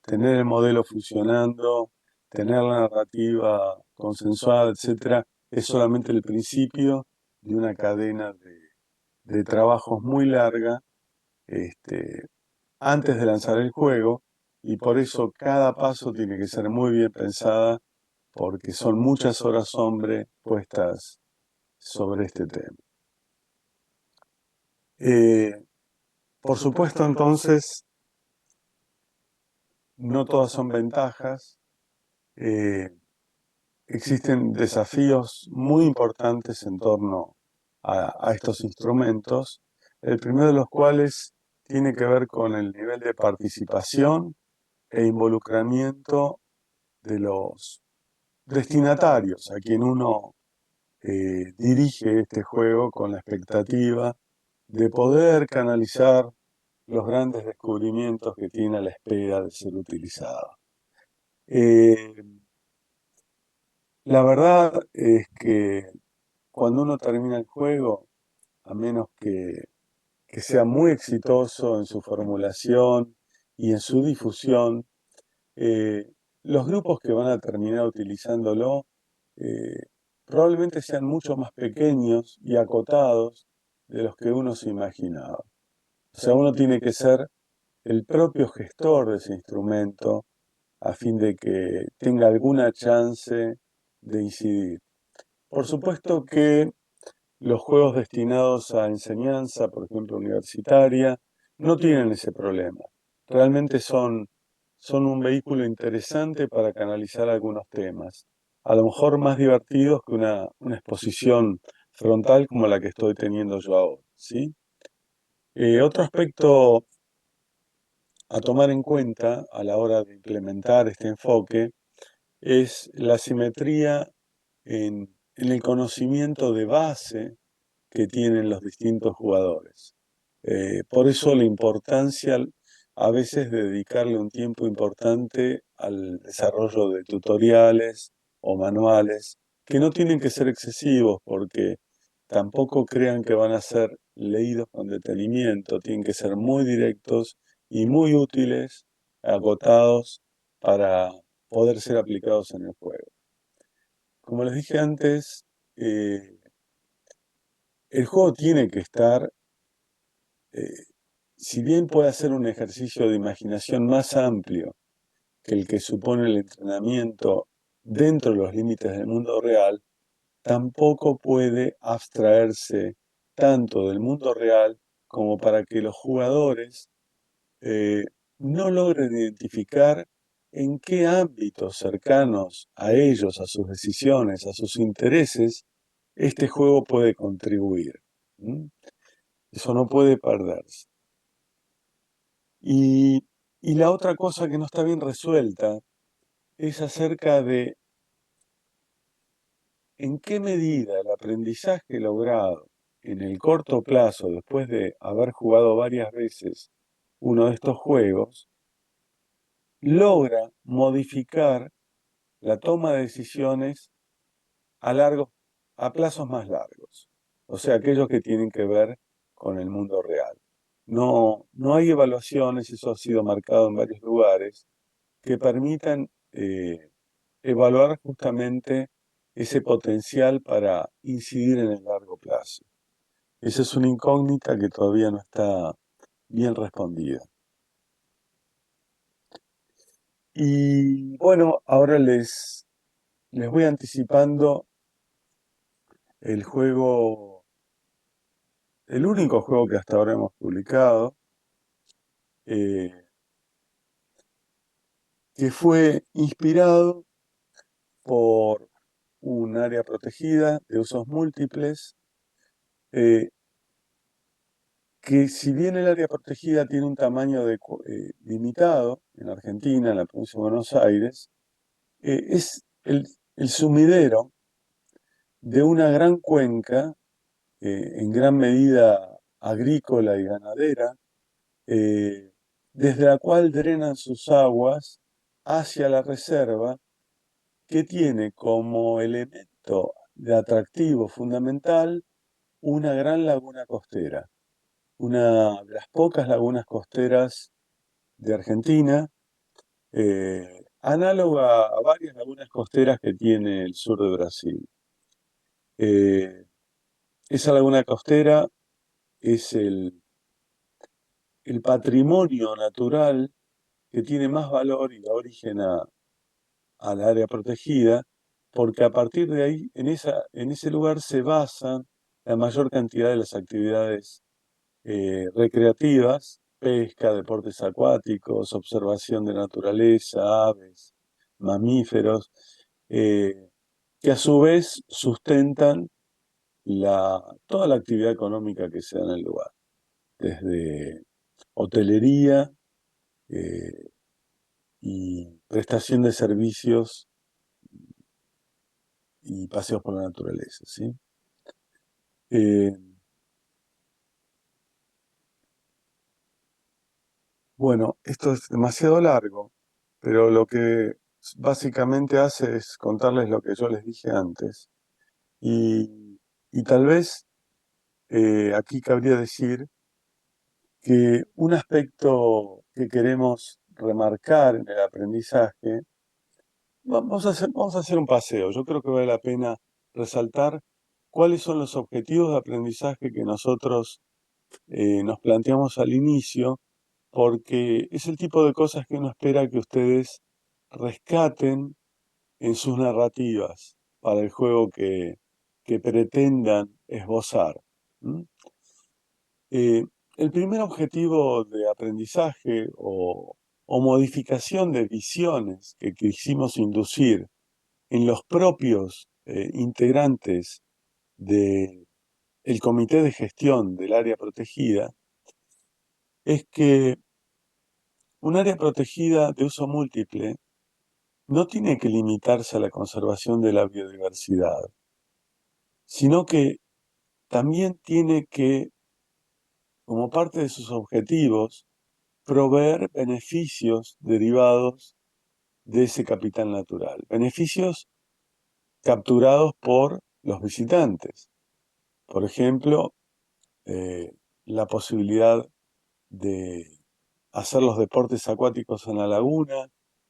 Tener el modelo funcionando, tener la narrativa consensuada, etcétera, es solamente el principio de una cadena de trabajos muy larga antes de lanzar el juego, y por eso cada paso tiene que ser muy bien pensada porque son muchas horas hombre puestas sobre este tema. Por supuesto, entonces, no todas son ventajas. Eh, Existen desafíos muy importantes en torno a estos instrumentos, el primero de los cuales tiene que ver con el nivel de participación e involucramiento de los destinatarios, a quien uno dirige este juego con la expectativa de poder canalizar los grandes descubrimientos que tiene a la espera de ser utilizado. Eh, la verdad es que cuando uno termina el juego, a menos que sea muy exitoso en su formulación y en su difusión, eh, los grupos que van a terminar utilizándolo eh, probablemente sean mucho más pequeños y acotados de los que uno se imaginaba. O sea, uno tiene que ser el propio gestor de ese instrumento a fin de que tenga alguna chance de incidir. Por supuesto que los juegos destinados a enseñanza, por ejemplo, universitaria, no tienen ese problema. Realmente son un vehículo interesante para canalizar algunos temas, a lo mejor más divertidos que una exposición frontal como la que estoy teniendo yo ahora, ¿sí? Otro aspecto a tomar en cuenta a la hora de implementar este enfoque es la simetría en el conocimiento de base que tienen los distintos jugadores. Por eso la importancia a veces de dedicarle un tiempo importante al desarrollo de tutoriales o manuales, que no tienen que ser excesivos porque tampoco crean que van a ser leídos con detenimiento, tienen que ser muy directos y muy útiles, agotados para poder ser aplicados en el juego. Como les dije antes, el juego tiene que estar, si bien puede ser un ejercicio de imaginación más amplio que el que supone el entrenamiento dentro de los límites del mundo real, tampoco puede abstraerse tanto del mundo real como para que los jugadores no logren identificar en qué ámbitos cercanos a ellos, a sus decisiones, a sus intereses, este juego puede contribuir. Eso no puede perderse. Y, y la otra cosa que no está bien resuelta es acerca de en qué medida el aprendizaje logrado en el corto plazo, después de haber jugado varias veces uno de estos juegos, logra modificar la toma de decisiones a plazos más largos. O sea, aquellos que tienen que ver con el mundo real. No hay evaluaciones, eso ha sido marcado en varios lugares, que permitan evaluar justamente ese potencial para incidir en el largo plazo. Esa es una incógnita que todavía no está bien respondida. Y bueno, ahora les voy anticipando el juego, el único juego que hasta ahora hemos publicado, eh, que fue inspirado por un área protegida de usos múltiples, eh, que si bien el área protegida tiene un tamaño limitado en Argentina, en la provincia de Buenos Aires, es el sumidero de una gran cuenca, en gran medida agrícola y ganadera, eh, desde la cual drenan sus aguas hacia la reserva, que tiene como elemento de atractivo fundamental una gran laguna costera, una de las pocas lagunas costeras de Argentina, análoga a varias lagunas costeras que tiene el sur de Brasil. Esa laguna costera es el patrimonio natural que tiene más valor y da origen al área protegida, porque a partir de ahí, en ese lugar se basan la mayor cantidad de las actividades recreativas: pesca, deportes acuáticos, observación de naturaleza, aves, mamíferos, que a su vez sustentan toda la actividad económica que se da en el lugar, desde hotelería y prestación de servicios y paseos por la naturaleza, ¿sí? Bueno, esto es demasiado largo, pero lo que básicamente hace es contarles lo que yo les dije antes. Y tal vez aquí cabría decir que un aspecto que queremos remarcar en el aprendizaje, vamos a hacer un paseo. Yo creo que vale la pena resaltar cuáles son los objetivos de aprendizaje que nosotros nos planteamos al inicio, porque es el tipo de cosas que uno espera que ustedes rescaten en sus narrativas para el juego que pretendan esbozar. El primer objetivo de aprendizaje o modificación de visiones que quisimos inducir en los propios integrantes del comité de gestión del área protegida es que un área protegida de uso múltiple no tiene que limitarse a la conservación de la biodiversidad, sino que también tiene que, como parte de sus objetivos, proveer beneficios derivados de ese capital natural, beneficios capturados por los visitantes. Por ejemplo, la posibilidad de hacer los deportes acuáticos en la laguna,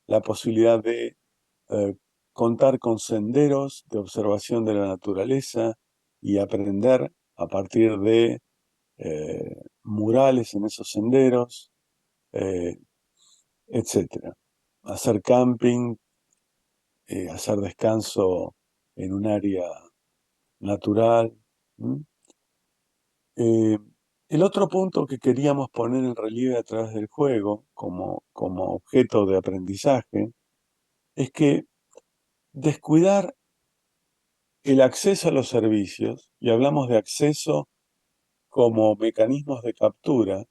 la posibilidad de contar con senderos de observación de la naturaleza y aprender a partir de murales en esos senderos, etc. Hacer camping, hacer descanso en un área natural. ¿Mm? Eh, el otro punto que queríamos poner en relieve a través del juego, como objeto de aprendizaje, es que descuidar el acceso a los servicios, y hablamos de acceso como mecanismos de captura,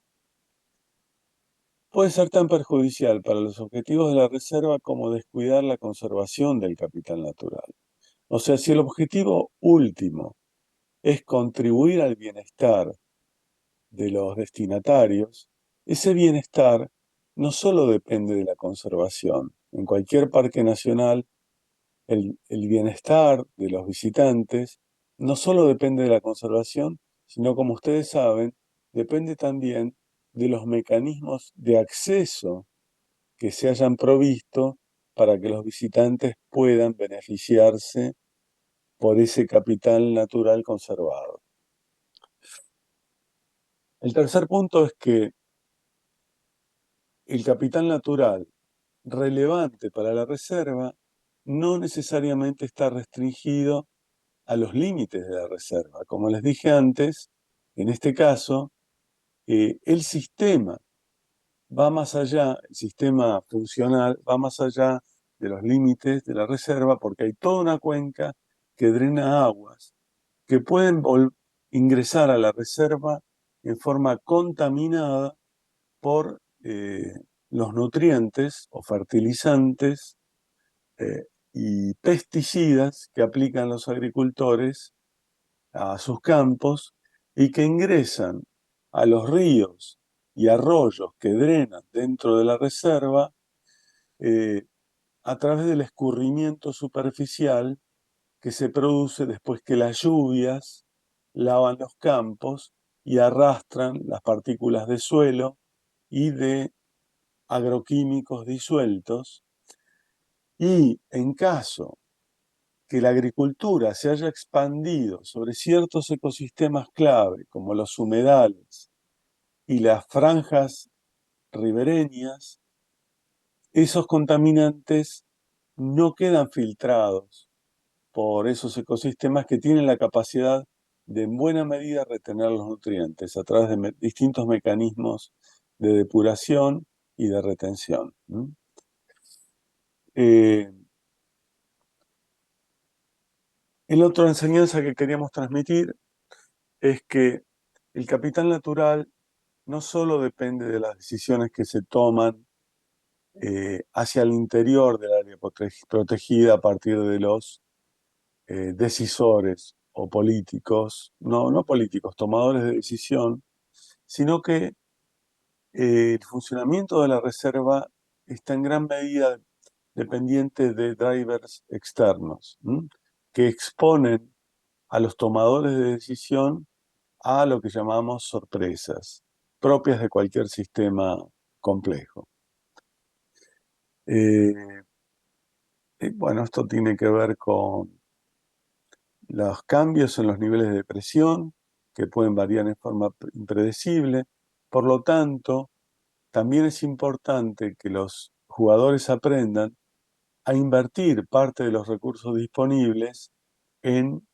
puede ser tan perjudicial para los objetivos de la reserva como descuidar la conservación del capital natural. O sea, si el objetivo último es contribuir al bienestar de los destinatarios, ese bienestar no solo depende de la conservación. En cualquier parque nacional, el bienestar de los visitantes no solo depende de la conservación, sino, como ustedes saben, depende también de los mecanismos de acceso que se hayan provisto para que los visitantes puedan beneficiarse por ese capital natural conservado. El tercer punto es que el capital natural relevante para la reserva no necesariamente está restringido a los límites de la reserva. Como les dije antes, en este caso, el sistema va más allá, el sistema funcional va más allá de los límites de la reserva porque hay toda una cuenca que drena aguas que pueden ingresar a la reserva en forma contaminada por los nutrientes o fertilizantes y pesticidas que aplican los agricultores a sus campos y que ingresan a los ríos y arroyos que drenan dentro de la reserva eh, a través del escurrimiento superficial que se produce después que las lluvias lavan los campos y arrastran las partículas de suelo y de agroquímicos disueltos. Y en caso que la agricultura se haya expandido sobre ciertos ecosistemas clave, como los humedales y las franjas ribereñas, esos contaminantes no quedan filtrados por esos ecosistemas que tienen la capacidad de en buena medida retener los nutrientes a través de distintos mecanismos de depuración y de retención. La otra enseñanza que queríamos transmitir es que el capital natural no solo depende de las decisiones que se toman hacia el interior del área protegida a partir de los decisores o políticos, no políticos, tomadores de decisión, sino que el funcionamiento de la reserva está en gran medida dependiente de drivers externos, que exponen a los tomadores de decisión a lo que llamamos sorpresas, propias de cualquier sistema complejo. Bueno, esto tiene que ver con los cambios en los niveles de presión, que pueden variar en forma impredecible. Por lo tanto, también es importante que los jugadores aprendan a invertir parte de los recursos disponibles en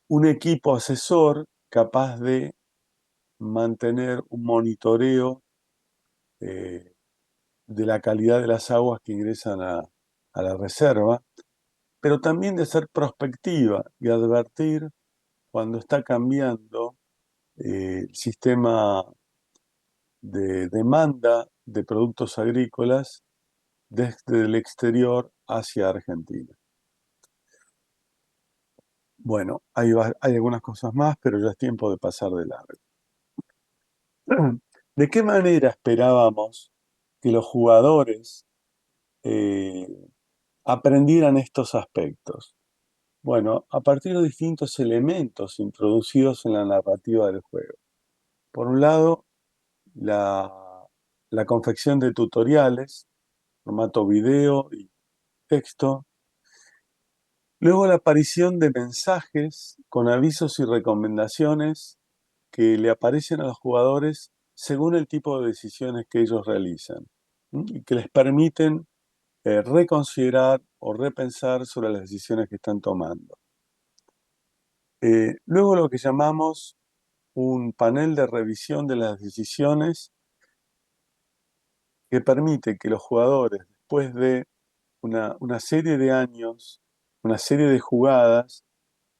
un equipo asesor capaz de mantener un monitoreo de la calidad de las aguas que ingresan a la reserva, pero también de ser prospectiva y advertir cuando está cambiando el sistema de demanda de productos agrícolas desde el exterior hacia Argentina. Bueno, hay algunas cosas más, pero ya es tiempo de pasar de largo. ¿De qué manera esperábamos que los jugadores eh, aprendieran estos aspectos? Bueno, a partir de distintos elementos introducidos en la narrativa del juego. Por un lado, la, la confección de tutoriales, formato video y texto. Luego la aparición de mensajes con avisos y recomendaciones que le aparecen a los jugadores según el tipo de decisiones que ellos realizan y que les permiten reconsiderar o repensar sobre las decisiones que están tomando. Luego lo que llamamos un panel de revisión de las decisiones que permite que los jugadores, después de una serie de años, una serie de jugadas,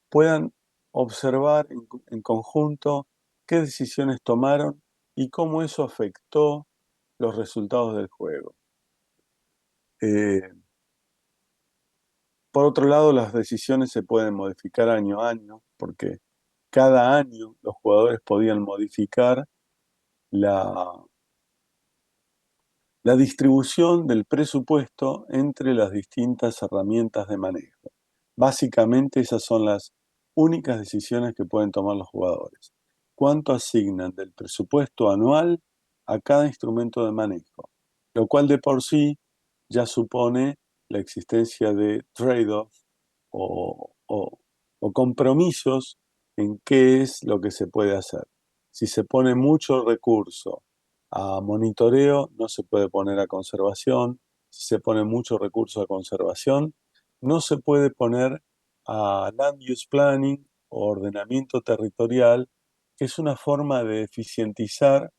puedan observar en conjunto qué decisiones tomaron y cómo eso afectó los resultados del juego. Por otro lado, las decisiones se pueden modificar año a año, porque cada año los jugadores podían modificar la, la distribución del presupuesto entre las distintas herramientas de manejo. Básicamente esas son las únicas decisiones que pueden tomar los jugadores. ¿Cuánto asignan del presupuesto anual a cada instrumento de manejo? Lo cual de por sí ya supone la existencia de trade-off o compromisos en qué es lo que se puede hacer. Si se pone mucho recurso a monitoreo, no se puede poner a conservación. Si se pone mucho recurso a conservación, no se puede poner a land use planning o ordenamiento territorial, que es una forma de eficientizar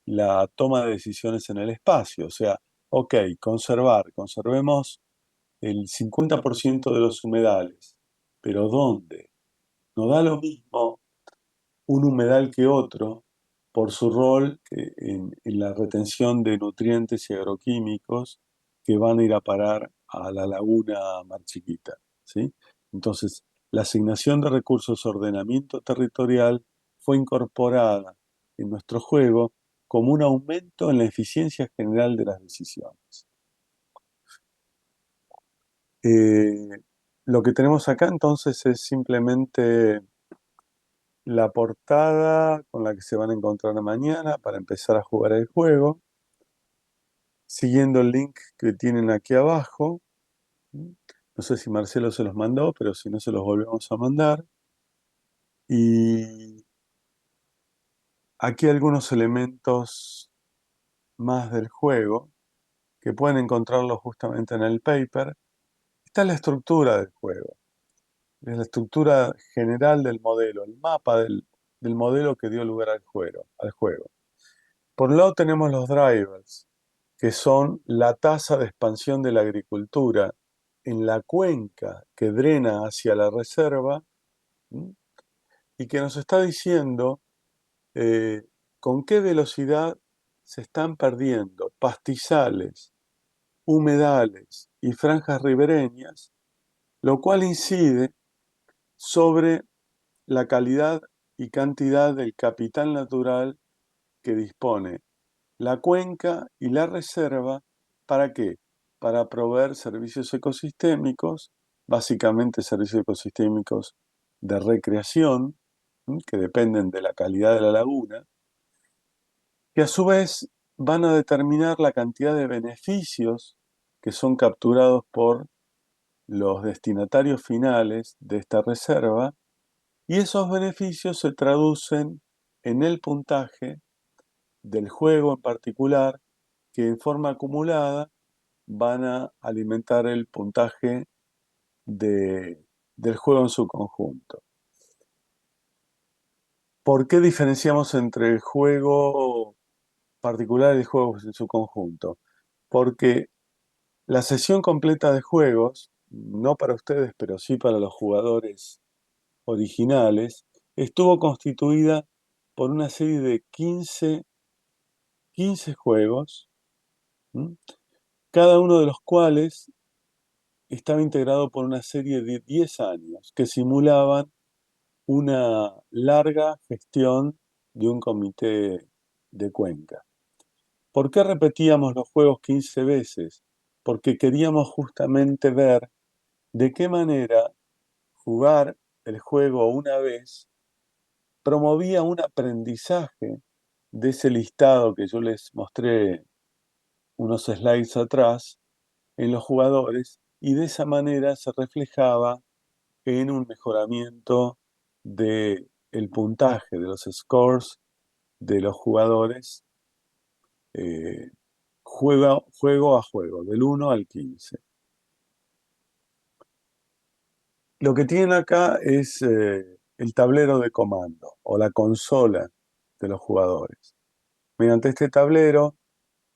la toma de decisiones en el espacio. O sea, ok, conservemos el 50% de los humedales, pero ¿dónde? No da lo mismo un humedal que otro por su rol en la retención de nutrientes y agroquímicos que van a ir a parar a la laguna Mar Chiquita, ¿sí? Entonces, la asignación de recursos de ordenamiento territorial fue incorporada en nuestro juego como un aumento en la eficiencia general de las decisiones. Eh, lo que tenemos acá entonces es simplemente la portada con la que se van a encontrar mañana para empezar a jugar el juego, siguiendo el link que tienen aquí abajo. No sé si Marcelo se los mandó, pero si no se los volvemos a mandar. Y aquí algunos elementos más del juego que pueden encontrarlos justamente en el paper. Esta es la estructura del juego. Es la estructura general del modelo, el mapa del modelo que dio lugar al juego. Por un lado tenemos los drivers, que son la tasa de expansión de la agricultura en la cuenca que drena hacia la reserva, ¿m? Y que nos está diciendo eh, con qué velocidad se están perdiendo pastizales, humedales y franjas ribereñas, lo cual incide sobre la calidad y cantidad del capital natural que dispone la cuenca y la reserva. ¿Para qué? Para proveer servicios ecosistémicos, básicamente servicios ecosistémicos de recreación, que dependen de la calidad de la laguna, que a su vez van a determinar la cantidad de beneficios que son capturados por los destinatarios finales de esta reserva, y esos beneficios se traducen en el puntaje del juego en particular, que en forma acumulada van a alimentar el puntaje del juego en su conjunto. ¿Por qué diferenciamos entre el juego particular y el juego en su conjunto? Porque la sesión completa de juegos, no para ustedes, pero sí para los jugadores originales, estuvo constituida por una serie de 15 juegos, ¿m? Cada uno de los cuales estaba integrado por una serie de 10 años que simulaban una larga gestión de un comité de cuenca. ¿Por qué repetíamos los juegos 15 veces? Porque queríamos justamente ver de qué manera jugar el juego una vez promovía un aprendizaje de ese listado que yo les mostré unos slides atrás en los jugadores, y de esa manera se reflejaba en un mejoramiento del puntaje, de los scores de los jugadores juego a juego, del 1 al 15. Lo que tienen acá es el tablero de comando o la consola de los jugadores. Mediante este tablero,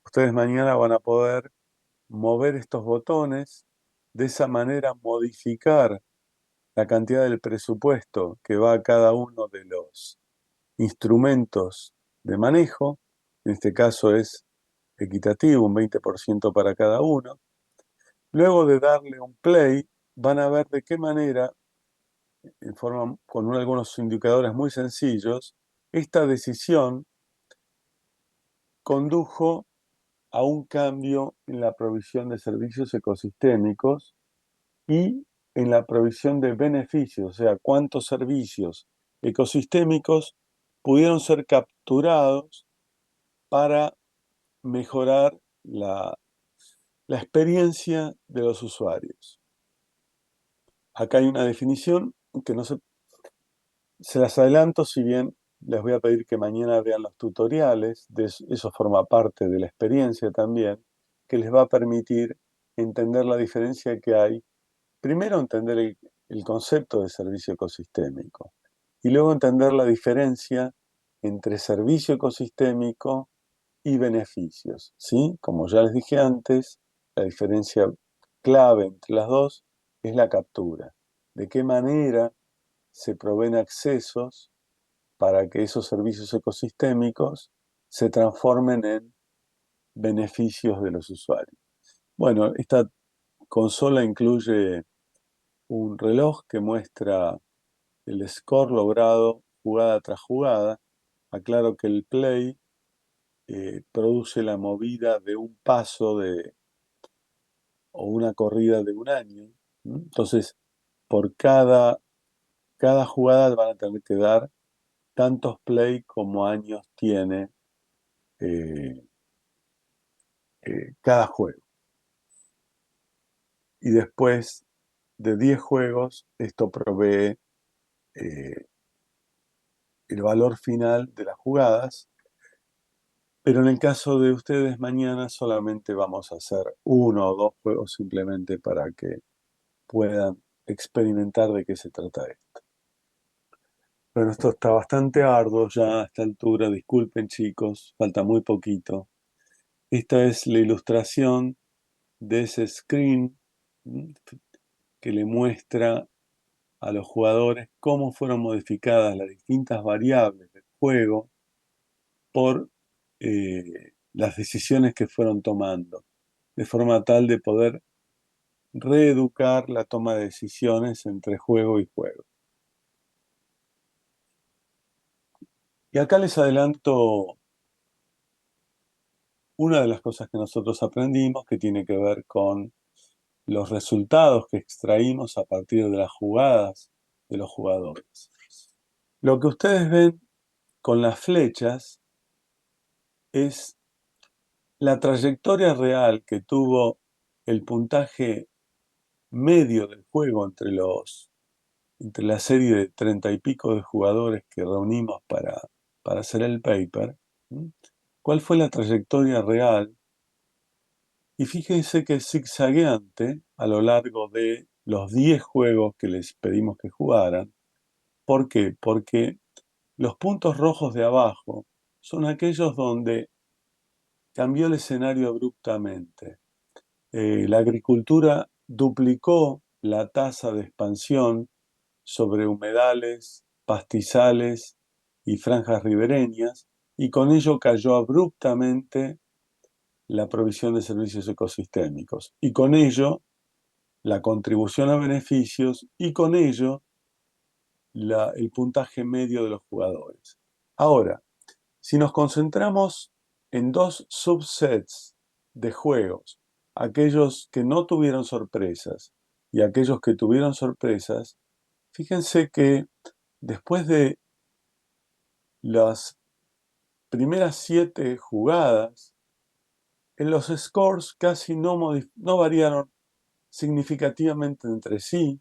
ustedes mañana van a poder mover estos botones, de esa manera modificar la cantidad del presupuesto que va a cada uno de los instrumentos de manejo. En este caso es equitativo, un 20% para cada uno. Luego de darle un play, van a ver de qué manera, con algunos indicadores muy sencillos, esta decisión condujo a un cambio en la provisión de servicios ecosistémicos y en la provisión de beneficios, o sea, cuántos servicios ecosistémicos pudieron ser capturados para mejorar la experiencia de los usuarios. Acá hay una definición que no se las adelanto, si bien les voy a pedir que mañana vean los tutoriales, eso forma parte de la experiencia también, que les va a permitir entender la diferencia que hay. Primero, entender el concepto de servicio ecosistémico y luego entender la diferencia entre servicio ecosistémico y beneficios, ¿sí? Como ya les dije antes, la diferencia clave entre las dos es la captura. ¿De qué manera se proveen accesos para que esos servicios ecosistémicos se transformen en beneficios de los usuarios? Bueno, esta consola incluye un reloj que muestra el score logrado jugada tras jugada. Aclaro que el play produce la movida de un paso o una corrida de un año. Entonces, por cada jugada van a tener que dar tantos play como años tiene eh, cada juego. Y después de 10 juegos, esto provee eh, el valor final de las jugadas. Pero en el caso de ustedes mañana solamente vamos a hacer uno o dos juegos simplemente para que puedan experimentar de qué se trata esto. Bueno, esto está bastante arduo ya a esta altura, disculpen chicos, falta muy poquito. Esta es la ilustración de ese screen que le muestra a los jugadores cómo fueron modificadas las distintas variables del juego por las decisiones que fueron tomando, de forma tal de poder reeducar la toma de decisiones entre juego y juego. Y acá les adelanto una de las cosas que nosotros aprendimos que tiene que ver con los resultados que extraímos a partir de las jugadas de los jugadores. Lo que ustedes ven con las flechas es la trayectoria real que tuvo el puntaje medio del juego entre la serie de 30 y pico de jugadores que reunimos para hacer el paper. ¿Cuál fue la trayectoria real? Y fíjense que es zigzagueante a lo largo de los 10 juegos que les pedimos que jugaran. ¿Por qué? Porque los puntos rojos de abajo son aquellos donde cambió el escenario abruptamente. La agricultura duplicó la tasa de expansión sobre humedales, pastizales y franjas ribereñas, y con ello cayó abruptamente la provisión de servicios ecosistémicos, y con ello la contribución a beneficios, y con ello el puntaje medio de los jugadores. Ahora, si nos concentramos en dos subsets de juegos, aquellos que no tuvieron sorpresas y aquellos que tuvieron sorpresas, fíjense que después de las primeras 7 jugadas, en los scores casi no variaron significativamente entre sí.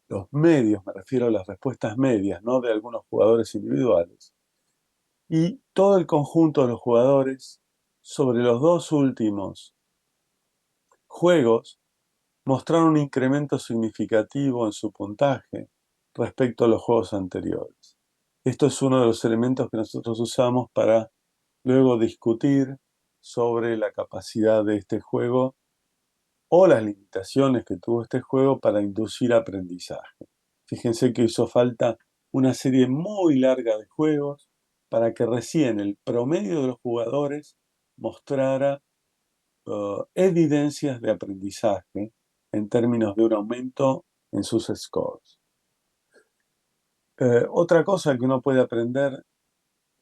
Los medios, me refiero a las respuestas medias, no de algunos jugadores individuales. Y todo el conjunto de los jugadores sobre los dos últimos juegos mostraron un incremento significativo en su puntaje respecto a los juegos anteriores. Esto es uno de los elementos que nosotros usamos para luego discutir sobre la capacidad de este juego o las limitaciones que tuvo este juego para inducir aprendizaje. Fíjense que hizo falta una serie muy larga de juegos para que recién el promedio de los jugadores mostrara evidencias de aprendizaje en términos de un aumento en sus scores. Otra cosa que uno puede aprender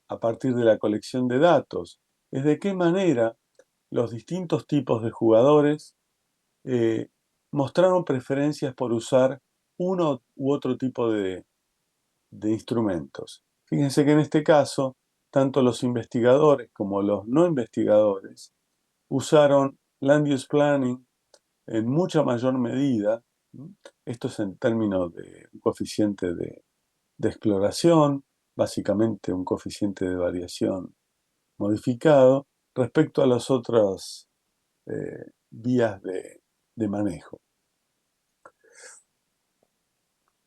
a partir de la colección de datos es de qué manera los distintos tipos de jugadores mostraron preferencias por usar uno u otro tipo de instrumentos. Fíjense que en este caso, tanto los investigadores como los no investigadores usaron Land Use Planning en mucha mayor medida. Esto es en términos de un coeficiente de exploración, básicamente un coeficiente de variación modificado respecto a las otras vías de manejo.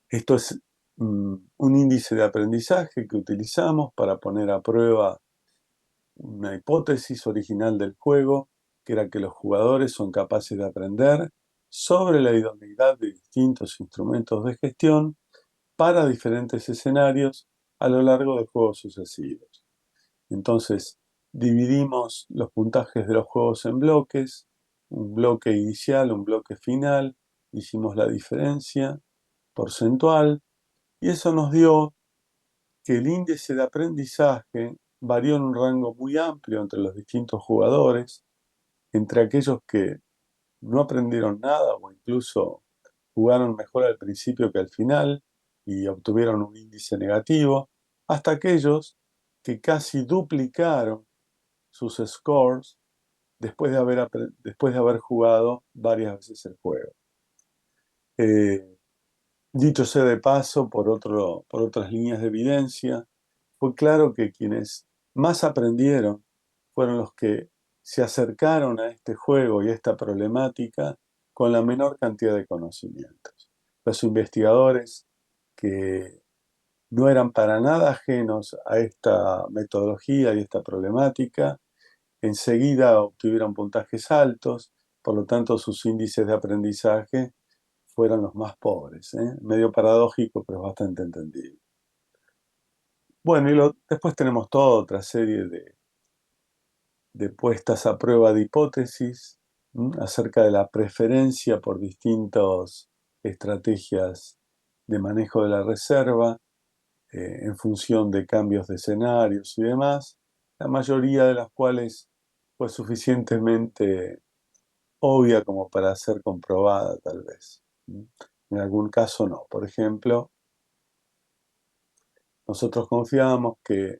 Esto es un índice de aprendizaje que utilizamos para poner a prueba una hipótesis original del juego, que era que los jugadores son capaces de aprender sobre la idoneidad de distintos instrumentos de gestión para diferentes escenarios a lo largo de juegos sucesivos. Entonces, dividimos los puntajes de los juegos en bloques, un bloque inicial, un bloque final, hicimos la diferencia porcentual y eso nos dio que el índice de aprendizaje varió en un rango muy amplio entre los distintos jugadores, entre aquellos que no aprendieron nada o incluso jugaron mejor al principio que al final y obtuvieron un índice negativo, hasta aquellos que casi duplicaron sus scores después de haber jugado varias veces el juego. Dicho sea de paso, por otras líneas de evidencia, fue claro que quienes más aprendieron fueron los que se acercaron a este juego y a esta problemática con la menor cantidad de conocimientos. Los investigadores que no eran para nada ajenos a esta metodología y esta problemática, enseguida obtuvieron puntajes altos, por lo tanto sus índices de aprendizaje fueron los más pobres. Medio paradójico, pero bastante entendible. Bueno, después tenemos toda otra serie de puestas a prueba de hipótesis acerca de la preferencia por distintas estrategias de manejo de la reserva en función de cambios de escenarios y demás, la mayoría de las cuales fue suficientemente obvia como para ser comprobada tal vez. En algún caso no. Por ejemplo, nosotros confiábamos que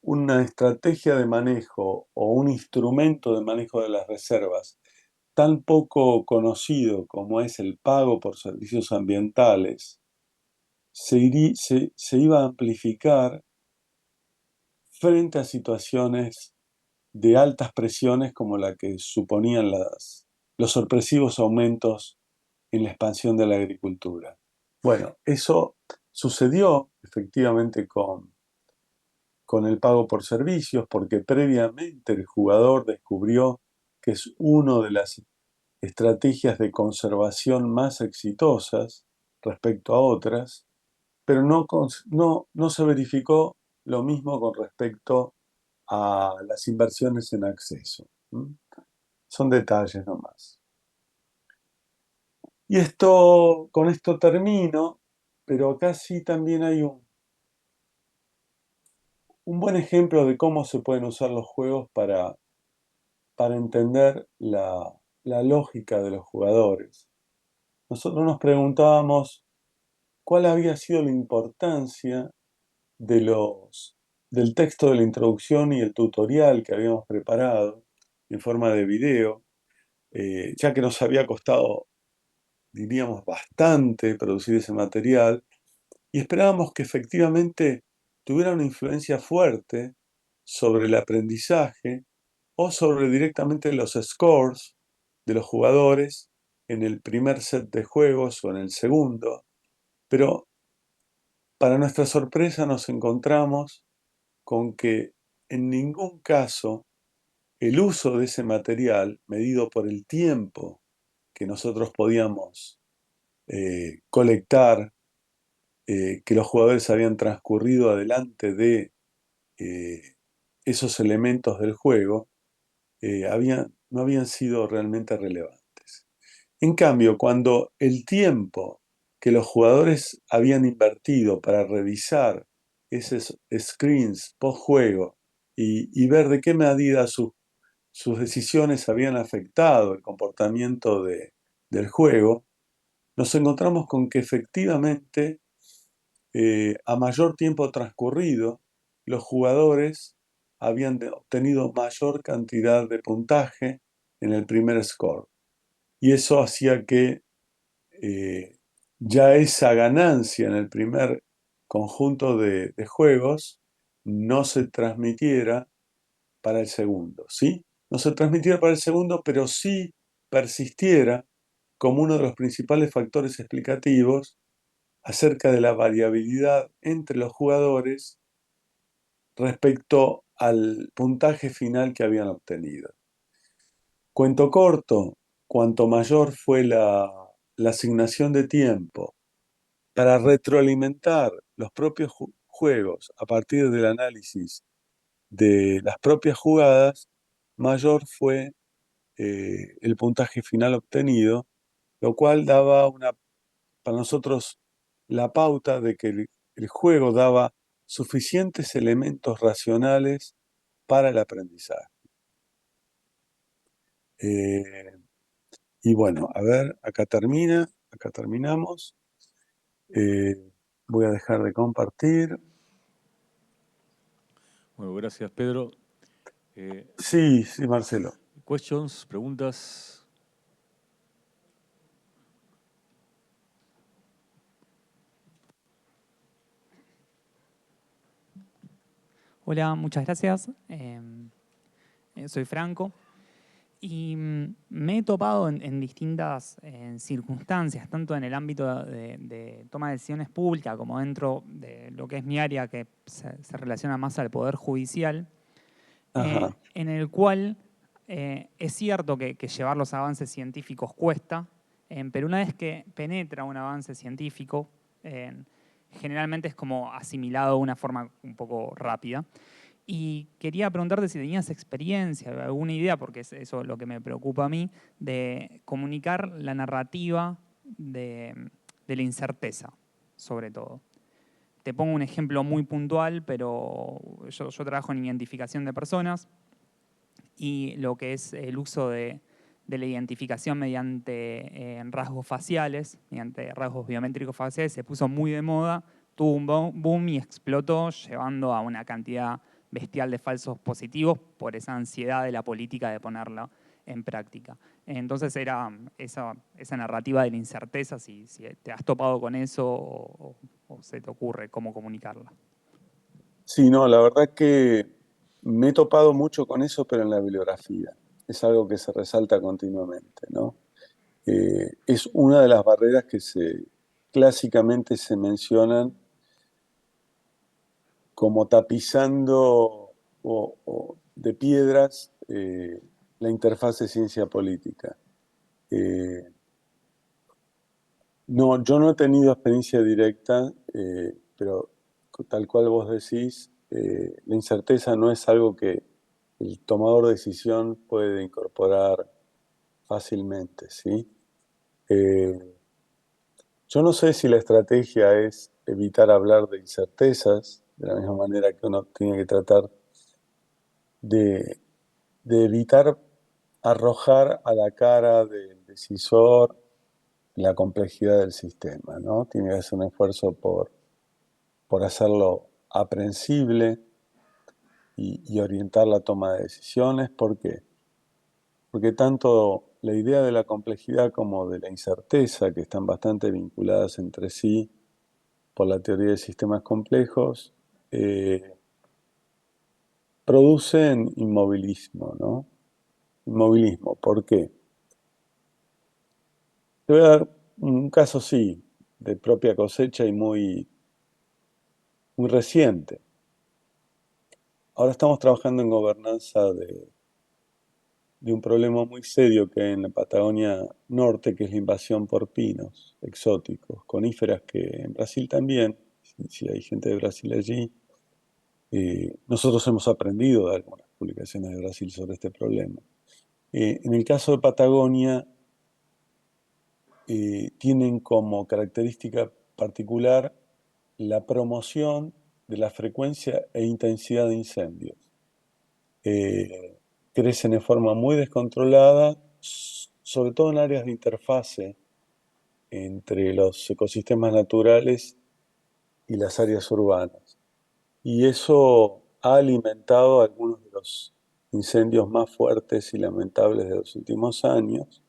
una estrategia de manejo o un instrumento de manejo de las reservas tan poco conocido como es el pago por servicios ambientales, se iba a amplificar frente a situaciones de altas presiones como la que suponían los sorpresivos aumentos en la expansión de la agricultura. Bueno, eso sucedió efectivamente con el pago por servicios, porque previamente el jugador descubrió que es una de las estrategias de conservación más exitosas respecto a otras, pero no se verificó lo mismo con respecto a las inversiones en acceso. Son detalles nomás. Y con esto termino, pero acá sí también hay un buen ejemplo de cómo se pueden usar los juegos para entender la lógica de los jugadores. Nosotros nos preguntábamos cuál había sido la importancia del texto de la introducción y el tutorial que habíamos preparado en forma de video, ya que nos había costado, diríamos, bastante producir ese material y esperábamos que efectivamente tuviera una influencia fuerte sobre el aprendizaje o sobre directamente los scores de los jugadores en el primer set de juegos o en el segundo, pero para nuestra sorpresa nos encontramos con que en ningún caso el uso de ese material, medido por el tiempo que nosotros podíamos colectar, que los jugadores habían transcurrido adelante de eh, esos elementos del juego, no habían sido realmente relevantes. En cambio, cuando el tiempo que los jugadores habían invertido para revisar esos screens post-juego y ver de qué medida sus decisiones habían afectado el comportamiento del juego, nos encontramos con que efectivamente, a mayor tiempo transcurrido, los jugadores habían obtenido mayor cantidad de puntaje en el primer score. Y eso hacía que ya esa ganancia en el primer conjunto de juegos no se transmitiera para el segundo, ¿sí? No se transmitiera para el segundo, pero sí persistiera como uno de los principales factores explicativos acerca de la variabilidad entre los jugadores respecto al puntaje final que habían obtenido. Cuento corto, cuanto mayor fue la asignación de tiempo para retroalimentar los propios juegos a partir del análisis de las propias jugadas, mayor fue el puntaje final obtenido, lo cual daba para nosotros la pauta de que el juego daba suficientes elementos racionales para el aprendizaje. Eh, y bueno, a ver, acá terminamos. Eh, voy a dejar de compartir. Bueno, gracias, Pedro. Sí, sí, Marcelo. Questions, preguntas. Hola, muchas gracias. Soy Franco y me he topado en distintas circunstancias, tanto en el ámbito de toma de decisiones públicas como dentro de lo que es mi área, que se relaciona más al Poder Judicial, Ajá. en el cual es cierto que llevar los avances científicos cuesta, pero una vez que penetra un avance científico, generalmente es como asimilado de una forma un poco rápida. Y quería preguntarte si tenías experiencia, alguna idea, porque es eso lo que me preocupa a mí, de comunicar la narrativa de la incerteza, sobre todo. Te pongo un ejemplo muy puntual, pero yo trabajo en identificación de personas y lo que es el uso de la identificación mediante rasgos faciales, mediante rasgos biométricos faciales, se puso muy de moda, tuvo un boom y explotó, llevando a una cantidad bestial de falsos positivos por esa ansiedad de la política de ponerlo en práctica. Entonces era esa narrativa de la incerteza, si te has topado con eso o se te ocurre cómo comunicarla. Sí, no, la verdad que me he topado mucho con eso, pero en la bibliografía. Es algo que se resalta continuamente, ¿no? Es una de las barreras que clásicamente se mencionan como tapizando de piedras la interfaz de ciencia política. Eh, no, yo no he tenido experiencia directa, pero tal cual vos decís, la incerteza no es algo que el tomador de decisión puede incorporar fácilmente, ¿sí? Eh, yo no sé si la estrategia es evitar hablar de incertezas, de la misma manera que uno tiene que tratar de, de evitar arrojar a la cara del decisor la complejidad del sistema, ¿no? Tiene que hacer un esfuerzo por hacerlo aprensible y orientar la toma de decisiones. ¿Por qué? Porque tanto la idea de la complejidad como de la incerteza, que están bastante vinculadas entre sí por la teoría de sistemas complejos, producen inmovilismo, ¿no? Inmovilismo, ¿por qué? Te voy a dar un caso, sí, de propia cosecha y muy reciente. Ahora estamos trabajando en gobernanza de un problema muy serio que hay en la Patagonia Norte, que es la invasión por pinos exóticos, coníferas que en Brasil también, si hay gente de Brasil allí, nosotros hemos aprendido de algunas publicaciones de Brasil sobre este problema. En el caso de Patagonia, tienen como característica particular la promoción de la frecuencia e intensidad de incendios. Crecen en forma muy descontrolada, sobre todo en áreas de interfase entre los ecosistemas naturales y las áreas urbanas. Y eso ha alimentado algunos de los incendios más fuertes y lamentables de los últimos años,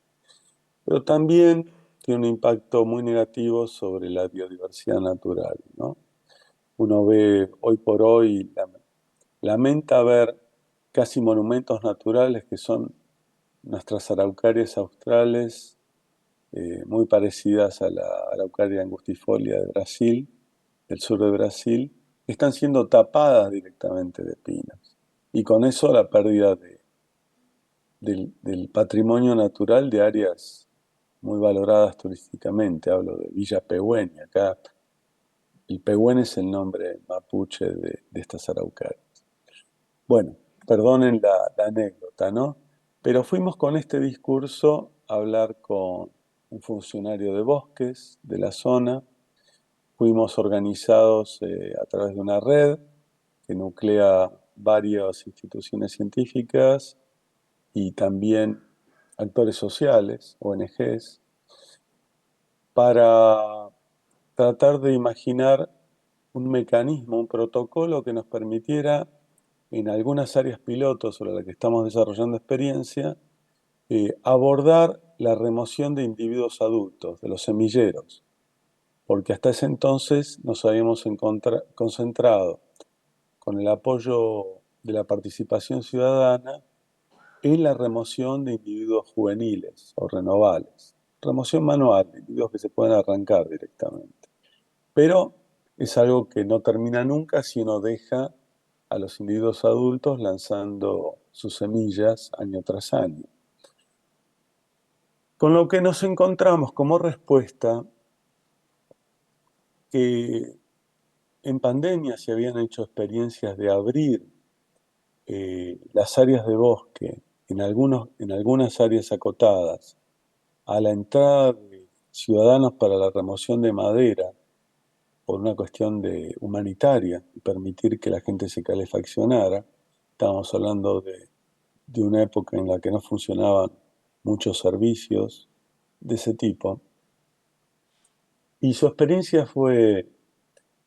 pero también tiene un impacto muy negativo sobre la biodiversidad natural, ¿no? Uno ve hoy por hoy, lamenta ver casi monumentos naturales que son nuestras araucarias australes, muy parecidas a la araucaria angustifolia de Brasil, del sur de Brasil, están siendo tapadas directamente de pinos. Y con eso la pérdida del patrimonio natural de áreas muy valoradas turísticamente. Hablo de Villa Pehuen, acá el Pehuen es el nombre mapuche de estas araucarias. Bueno, perdonen la anécdota, ¿no? Pero fuimos con este discurso a hablar con un funcionario de bosques de la zona. Fuimos organizados a través de una red que nuclea varias instituciones científicas y también actores sociales, ONGs, para tratar de imaginar un mecanismo, un protocolo que nos permitiera, en algunas áreas pilotos sobre las que estamos desarrollando experiencia, abordar la remoción de individuos adultos, de los semilleros, porque hasta ese entonces nos habíamos concentrado con el apoyo de la participación ciudadana en la remoción de individuos juveniles o renovales. Remoción manual, de individuos que se pueden arrancar directamente. Pero es algo que no termina nunca si uno deja a los individuos adultos lanzando sus semillas año tras año. Con lo que nos encontramos como respuesta que en pandemia se habían hecho experiencias de abrir las áreas de bosque en algunas áreas acotadas a la entrada de ciudadanos para la remoción de madera por una cuestión humanitaria y permitir que la gente se calefaccionara. Estábamos hablando de una época en la que no funcionaban muchos servicios de ese tipo. Y su experiencia fue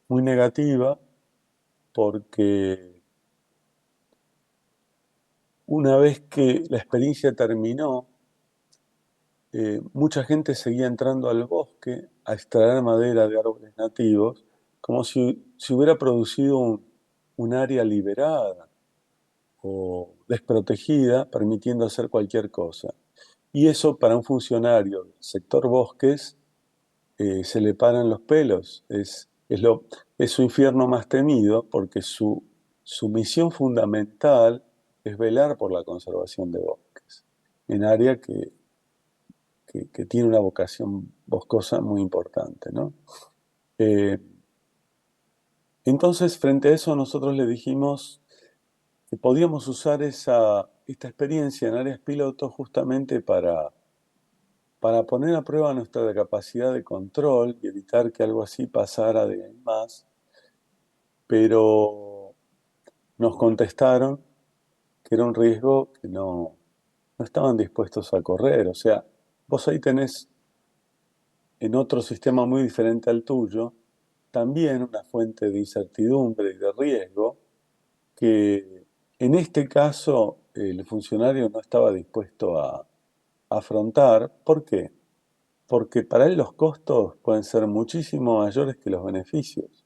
muy negativa porque una vez que la experiencia terminó, mucha gente seguía entrando al bosque a extraer madera de árboles nativos, como si se hubiera producido un área liberada o desprotegida, permitiendo hacer cualquier cosa. Y eso para un funcionario del sector bosques se le paran los pelos. Es su infierno más temido porque su misión fundamental es velar por la conservación de bosques, en área que tiene una vocación boscosa muy importante, ¿no? Entonces, frente a eso, nosotros le dijimos que podíamos usar esta experiencia en áreas piloto justamente para poner a prueba nuestra capacidad de control y evitar que algo así pasara de ahí más, pero nos contestaron que era un riesgo que no estaban dispuestos a correr. O sea, vos ahí tenés en otro sistema muy diferente al tuyo, también una fuente de incertidumbre y de riesgo que en este caso el funcionario no estaba dispuesto a afrontar. ¿Por qué? Porque para él los costos pueden ser muchísimo mayores que los beneficios.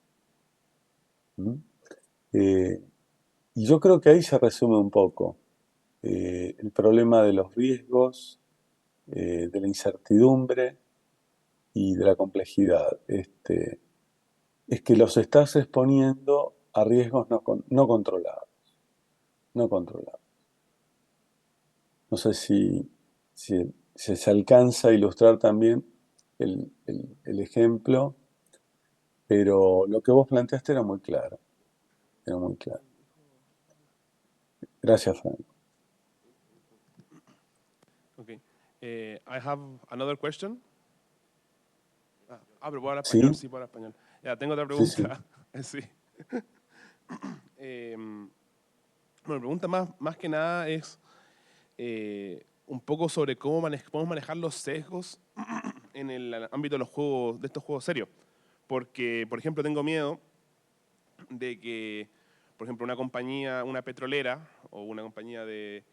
¿Mm? Y yo creo que ahí se resume un poco el problema de los riesgos, de la incertidumbre y de la complejidad. Es que los estás exponiendo a riesgos no controlados, no controlados. No sé si se alcanza a ilustrar también el ejemplo, pero lo que vos planteaste era muy claro, era muy claro. Gracias, Frank. Okay. I have another question. Pero voy a hablar ¿Sí? español, sí, voy a hablar español. Ya, tengo otra Sí, sí. pregunta. Sí. Bueno, la pregunta más que nada es un poco sobre cómo podemos manejar los sesgos en el ámbito de los juegos, de estos juegos serios. Porque, por ejemplo, tengo miedo de que, por ejemplo, una compañía, una petrolera o una compañía de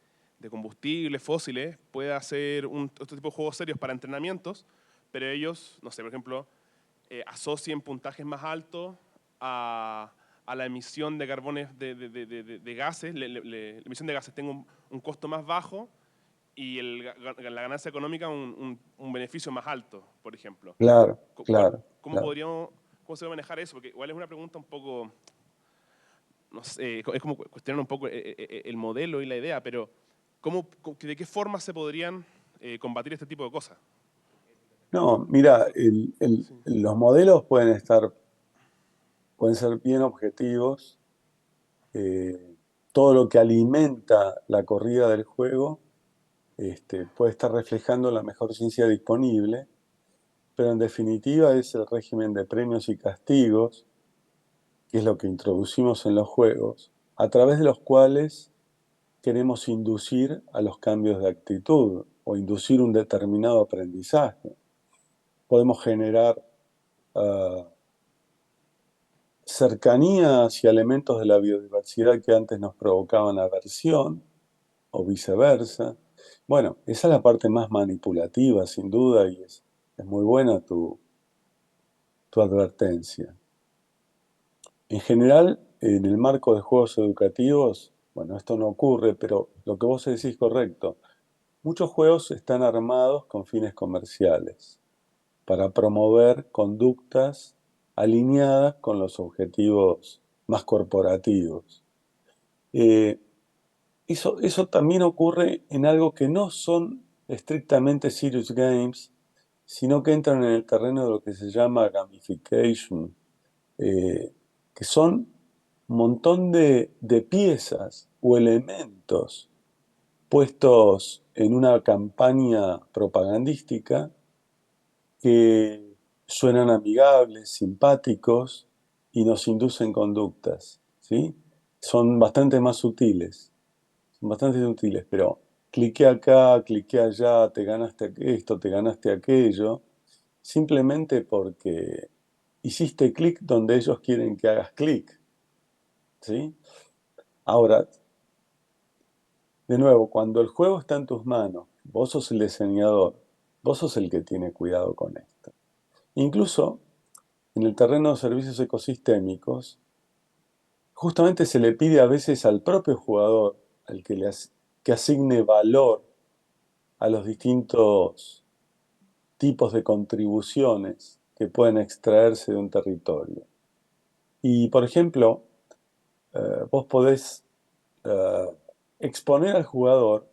combustibles fósiles pueda hacer otro tipo de juegos serios para entrenamientos, pero ellos, no sé, por ejemplo, asocien puntajes más altos a la emisión de carbones de gases, la emisión de gases tenga un costo más bajo y la ganancia económica un beneficio más alto, por ejemplo. Claro, claro, ¿Cómo claro. cómo se va a manejar eso? Porque igual es una pregunta un poco, no sé, es como cuestionar un poco el modelo y la idea, pero ¿de qué forma se podrían combatir este tipo de cosas? No, mira, Sí. los modelos pueden ser bien objetivos. Todo lo que alimenta la corrida del juego puede estar reflejando la mejor ciencia disponible, pero en definitiva es el régimen de premios y castigos, que es lo que introducimos en los juegos, a través de los cuales queremos inducir a los cambios de actitud o inducir un determinado aprendizaje. Podemos generar cercanía hacia elementos de la biodiversidad que antes nos provocaban aversión o viceversa. Bueno, esa es la parte más manipulativa, sin duda, y es muy buena tu advertencia. En general, en el marco de juegos educativos, bueno, esto no ocurre, pero lo que vos decís es correcto. Muchos juegos están armados con fines comerciales para promover conductas alineadas con los objetivos más corporativos. Eh, eso también ocurre en algo que no son estrictamente serious games, sino que entran en el terreno de lo que se llama gamification, que son un montón de piezas o elementos puestos en una campaña propagandística que suenan amigables, simpáticos y nos inducen conductas, ¿sí? Son bastante sutiles, pero cliqué acá, cliqué allá, te ganaste esto, te ganaste aquello, simplemente porque hiciste clic donde ellos quieren que hagas clic, ¿sí? Ahora, de nuevo, cuando el juego está en tus manos, vos sos el diseñador, vos sos el que tiene cuidado con esto. Incluso en el terreno de servicios ecosistémicos, justamente se le pide a veces al propio jugador, que asigne valor a los distintos tipos de contribuciones que pueden extraerse de un territorio. Y, por ejemplo, vos podés eh, exponer al jugador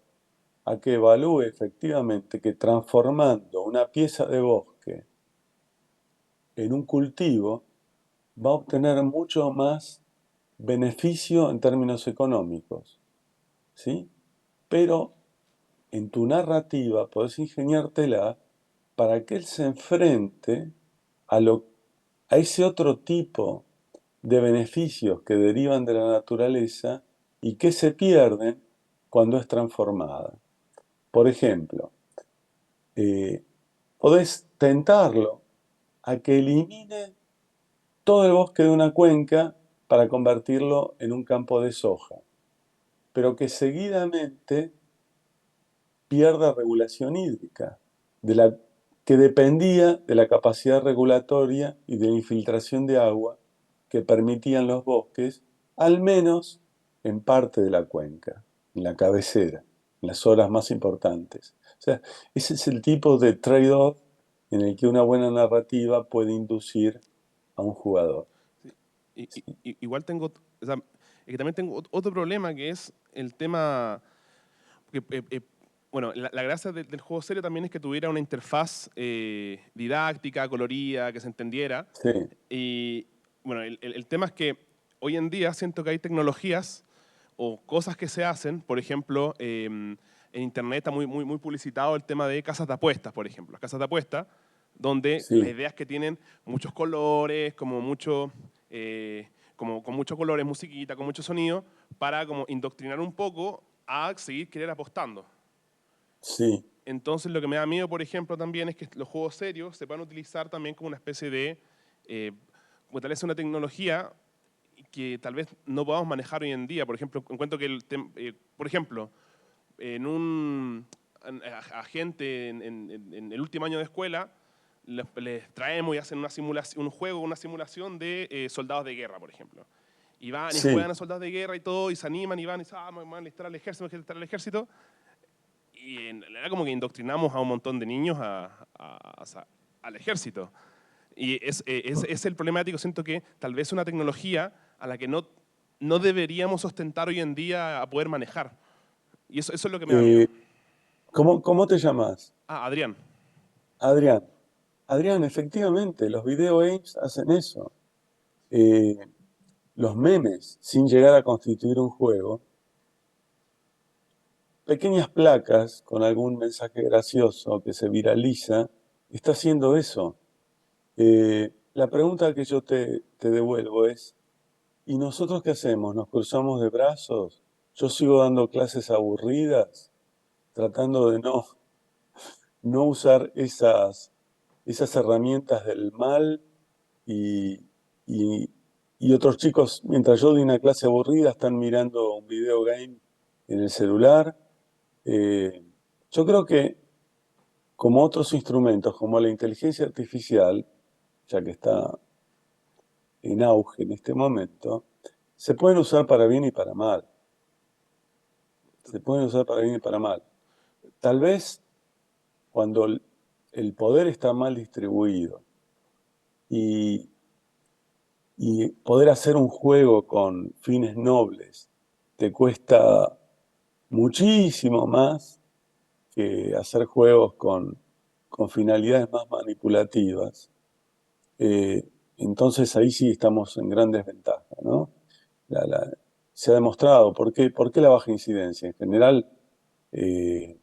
a que evalúe efectivamente que transformando una pieza de bosque en un cultivo va a obtener mucho más beneficio en términos económicos, ¿sí? Pero en tu narrativa podés ingeniártela para que él se enfrente a, a ese otro tipo de beneficios que derivan de la naturaleza y que se pierden cuando es transformada. Por ejemplo, eh, podés tentarlo a que elimine todo el bosque de una cuenca para convertirlo en un campo de soja, pero que seguidamente pierda regulación hídrica, que dependía de la capacidad regulatoria y de la infiltración de agua que permitían los bosques, al menos en parte de la cuenca, en la cabecera, en las horas más importantes. O sea, ese es el tipo de trade-off en el que una buena narrativa puede inducir a un jugador. Igual tengo, o sea, es que también tengo otro problema que es el tema, que, bueno, la gracia del juego serio también es que tuviera una interfaz didáctica, colorida, que se entendiera. Sí, Y bueno, el tema es que hoy en día siento que hay tecnologías o cosas que se hacen, por ejemplo, en internet está muy publicitado el tema de casas de apuestas, por ejemplo. Las casas de apuestas, donde la sí, idea es que tienen muchos colores, como mucho, como con muchos colores, musiquita, con mucho sonido, para como indoctrinar un poco a seguir querer apostando. sí. Entonces, lo que me da miedo, por ejemplo, también es que los juegos serios se puedan utilizar también como una especie de, como tal vez una tecnología que tal vez no podamos manejar hoy en día. Por ejemplo, encuentro que, por ejemplo, en a gente en el último año de escuela, les traemos y hacen una simulación, un juego, una simulación de soldados de guerra, por ejemplo. Y van y Sí, juegan a soldados de guerra y todo, y se animan y van y dicen, me van a alistar al ejército, me van a alistar al ejército. Y era como que indoctrinamos a un montón de niños al ejército. Y es el problemático, siento que tal vez una tecnología a la que no deberíamos ostentar hoy en día a poder manejar. Y eso es lo que me da miedo. eh, ¿cómo te llamas? Ah, Adrián. Adrián. Adrián, efectivamente, los video games hacen eso. Eh, los memes, sin llegar a constituir un juego, pequeñas placas con algún mensaje gracioso que se viraliza, está haciendo eso. La pregunta que yo te devuelvo es, ¿y nosotros qué hacemos? ¿Nos cruzamos de brazos? Yo sigo dando clases aburridas, tratando de no usar esas herramientas del mal y, y- y otros chicos, mientras yo doy una clase aburrida, están mirando un video game en el celular. Eh, yo creo que como otros instrumentos, como la inteligencia artificial, ya que está en auge en este momento, se pueden usar para bien y para mal. Se pueden usar para bien y para mal. Tal vez cuando el poder está mal distribuido y, y poder hacer un juego con fines nobles te cuesta muchísimo más que hacer juegos con finalidades más manipulativas. eh, entonces ahí sí estamos en gran desventaja, ¿no? La- la- Se ha demostrado, por qué la baja incidencia? En general, eh,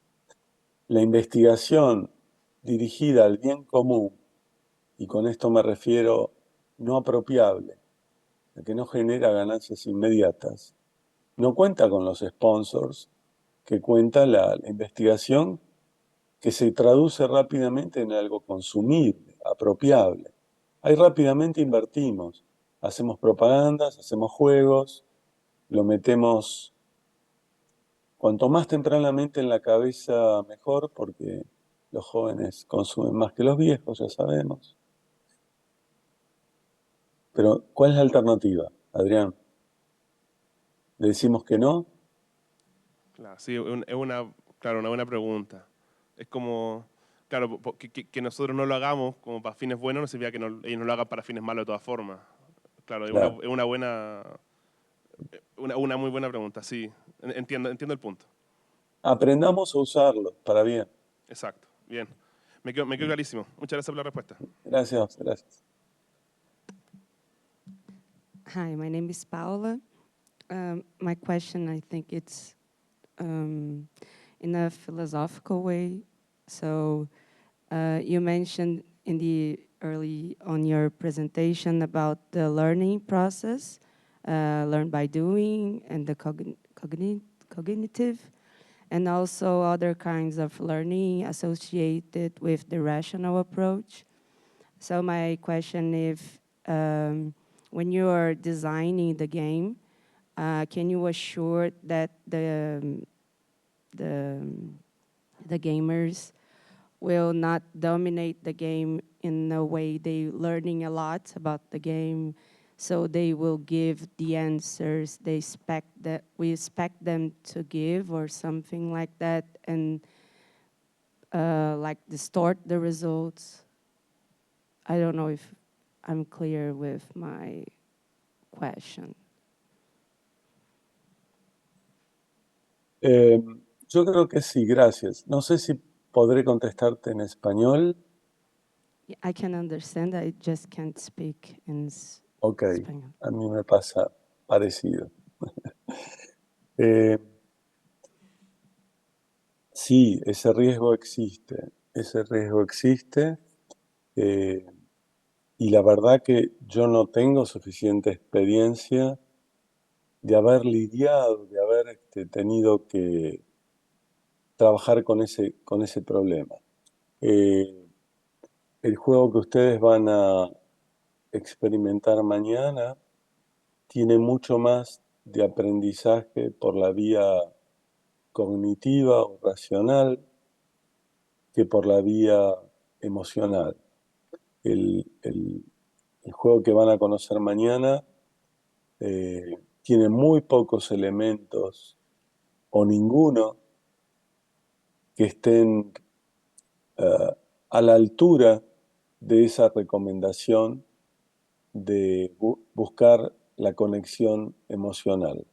la investigación dirigida al bien común, y con esto me refiero no apropiable, a que no genera ganancias inmediatas, no cuenta con los sponsors, que cuenta la investigación que se traduce rápidamente en algo consumible, apropiable. Ahí rápidamente invertimos, hacemos propagandas, hacemos juegos, lo metemos cuanto más tempranamente en la cabeza mejor, porque los jóvenes consumen más que los viejos, ya sabemos. Pero, ¿cuál es la alternativa, Adrián? ¿Le decimos que no? Claro, sí, claro, una buena pregunta. Es como, claro, que nosotros no lo hagamos como para fines buenos no significa que ellos no lo hagan para fines malos de todas formas. Claro, Claro. es una buena, una muy buena pregunta, sí. Entiendo el punto. Aprendamos a usarlo para bien. Exacto. Bien. Me quedo clarísimo. Muchas gracias por la respuesta. Gracias, gracias. Hi, my name is Paula. My question, I think it's in a philosophical way. So you mentioned in the early on your presentation about the learning process, learn by doing, and the cognitive, and also other kinds of learning associated with the rational approach. So my question is, when you are designing the game, can you assure that the the gamers will not dominate the game in a way they learning a lot about the game, so they will give the answers they expect that we expect them to give, or something like that, and like distort the results. I don't know if I'm clear with my question. Yo creo que sí, gracias. No sé si podré contestarte en español. I can understand, I just can't speak in Ok, Español. a mí me pasa parecido. Eh, sí, ese riesgo existe. Ese riesgo existe. Y la verdad que yo no tengo suficiente experiencia de haber lidiado, de haber tenido que trabajar con ese problema. El juego que ustedes van a experimentar mañana tiene mucho más de aprendizaje por la vía cognitiva o racional que por la vía emocional. El juego que van a conocer mañana tiene muy pocos elementos o ninguno que estén a la altura de esa recomendación de buscar la conexión emocional.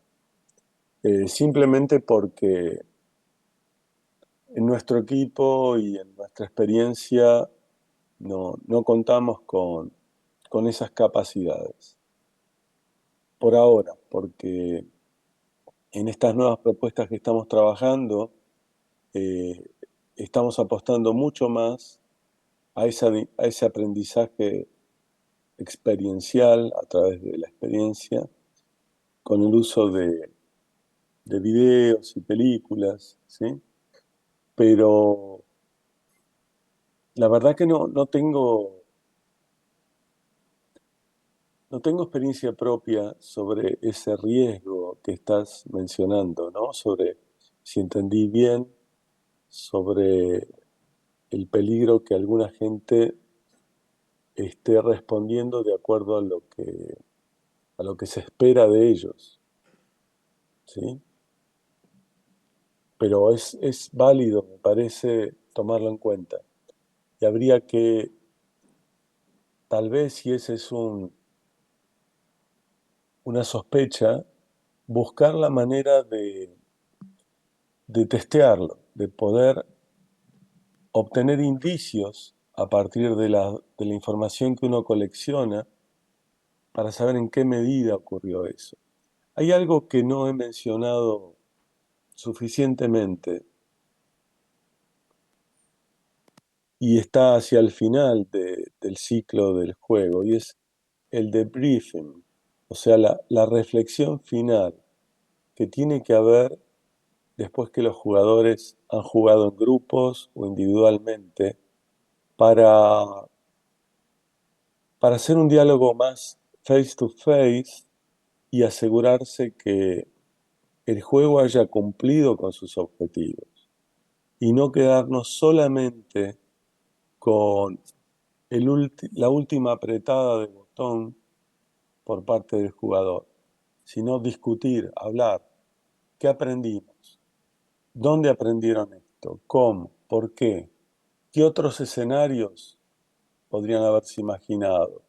Simplemente porque en nuestro equipo y en nuestra experiencia no contamos con esas capacidades. Por ahora, porque en estas nuevas propuestas que estamos trabajando, estamos apostando mucho más a ese aprendizaje experiencial a través de la experiencia, con el uso de videos y películas, ¿sí? Pero la verdad que no tengo experiencia propia sobre ese riesgo que estás mencionando, ¿no? Sobre, si entendí bien, sobre el peligro que alguna gente esté respondiendo de acuerdo a lo que se espera de ellos, ¿sí? Pero es válido, me parece, tomarlo en cuenta. Y habría que, tal vez si ese es una sospecha, buscar la manera de testearlo, de poder obtener indicios a partir de la información que uno colecciona para saber en qué medida ocurrió eso. Hay algo que no he mencionado suficientemente y está hacia el final del ciclo del juego, y es el debriefing, o sea, la reflexión final que tiene que haber después que los jugadores han jugado en grupos o individualmente para, para hacer un diálogo más face to face y asegurarse que el juego haya cumplido con sus objetivos y no quedarnos solamente con la última apretada de botón por parte del jugador, sino discutir, hablar, ¿qué aprendimos? ¿Dónde aprendieron esto? ¿Cómo? ¿Por qué? ¿Qué otros escenarios podrían haberse imaginado?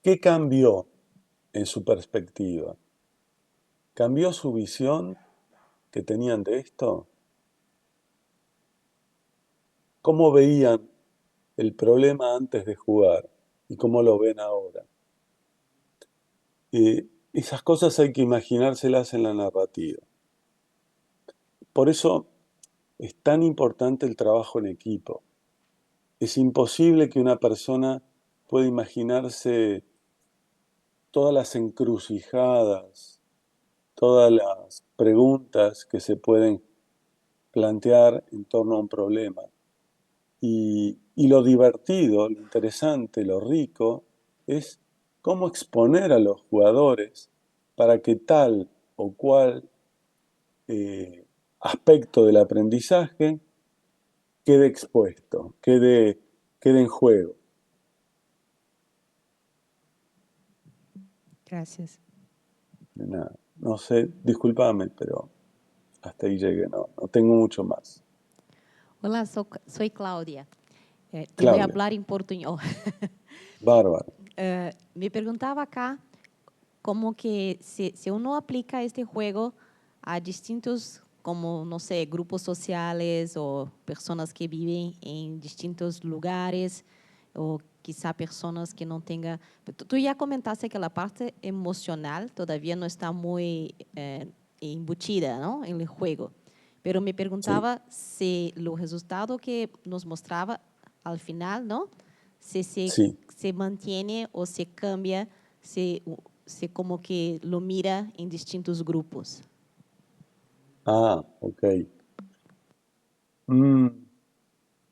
¿Qué cambió en su perspectiva? ¿Cambió su visión que tenían de esto? ¿Cómo veían el problema antes de jugar y cómo lo ven ahora? Esas cosas hay que imaginárselas en la narrativa. Por eso es tan importante el trabajo en equipo. Es imposible que una persona pueda imaginarse todas las encrucijadas, todas las preguntas que se pueden plantear en torno a un problema. Y lo divertido, lo interesante, lo rico, es cómo exponer a los jugadores para que tal o cual aspecto del aprendizaje quede expuesto, quede en juego. Gracias. De nada. No sé, discúlpame, pero hasta ahí llegué, no tengo mucho más. Hola, soy Claudia. Te voy a Claudia, hablar en portuñol. bárbaro. Me preguntaba acá como que si uno aplica este juego a distintos, como, no sé, grupos sociales o personas que viven en distintos lugares o quizá personas que no tengan... Tú ya comentaste que la parte emocional todavía no está muy embutida, ¿no?, en el juego. Pero me Sí, preguntaba si los resultados que nos mostraba al final, ¿no?, si sí. se mantiene o se cambia, se como que lo mira en distintos grupos. Ah, ok. Mm,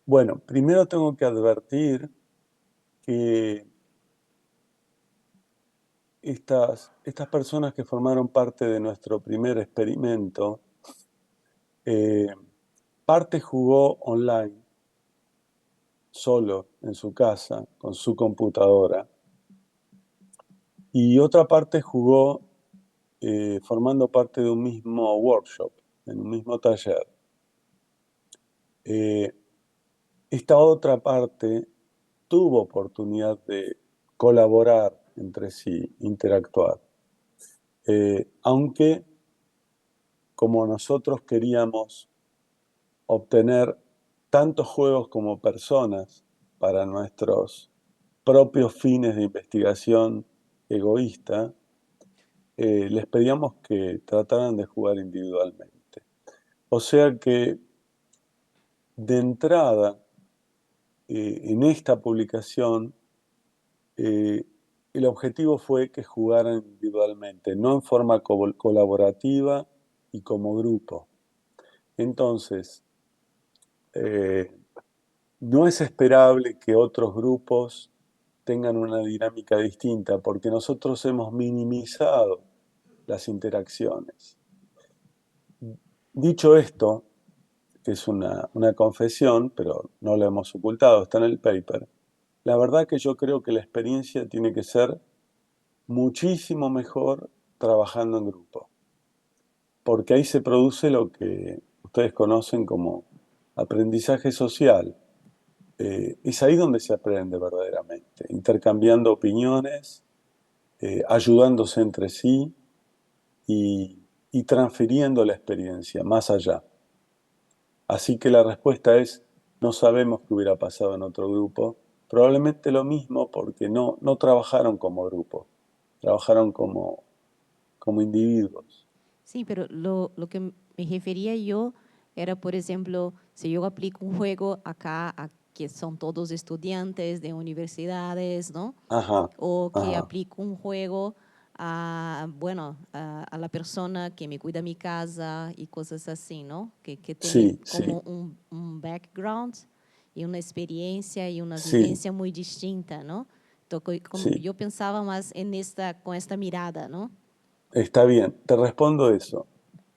bueno, primero tengo que advertir que estas personas que formaron parte de nuestro primer experimento, eh, parte jugó online, solo, en su casa, con su computadora, y otra parte jugó formando parte de un mismo workshop, en un mismo taller. Eh, Esta otra parte tuvo oportunidad de colaborar entre sí, interactuar. Aunque como nosotros queríamos obtener tantos juegos como personas para nuestros propios fines de investigación egoísta, les pedíamos que trataran de jugar individualmente. O sea que de entrada, en esta publicación, el objetivo fue que jugaran individualmente, no en forma colaborativa y como grupo. Entonces, no es esperable que otros grupos tengan una dinámica distinta, porque nosotros hemos minimizado las interacciones. Dicho esto, que es una confesión, pero no la hemos ocultado, está en el paper, la verdad que yo creo que la experiencia tiene que ser muchísimo mejor trabajando en grupo, porque ahí se produce lo que ustedes conocen como aprendizaje social. Es ahí donde se aprende verdaderamente, intercambiando opiniones, ayudándose entre sí y transfiriendo la experiencia más allá. Así que la respuesta es, no sabemos qué hubiera pasado en otro grupo, probablemente lo mismo porque no trabajaron como grupo, trabajaron como individuos. Sí, pero lo que me refería yo era, por ejemplo, si yo aplico un juego acá, que son todos estudiantes de universidades, ¿no? Ajá, O que ajá, aplico un juego a, bueno, a la persona que me cuida mi casa y cosas así, ¿no? Que tiene sí, como sí, un background y una experiencia y una sí, vivencia muy distinta, ¿no? Entonces, sí, yo pensaba más en con esta mirada, ¿no? está bien, te respondo eso.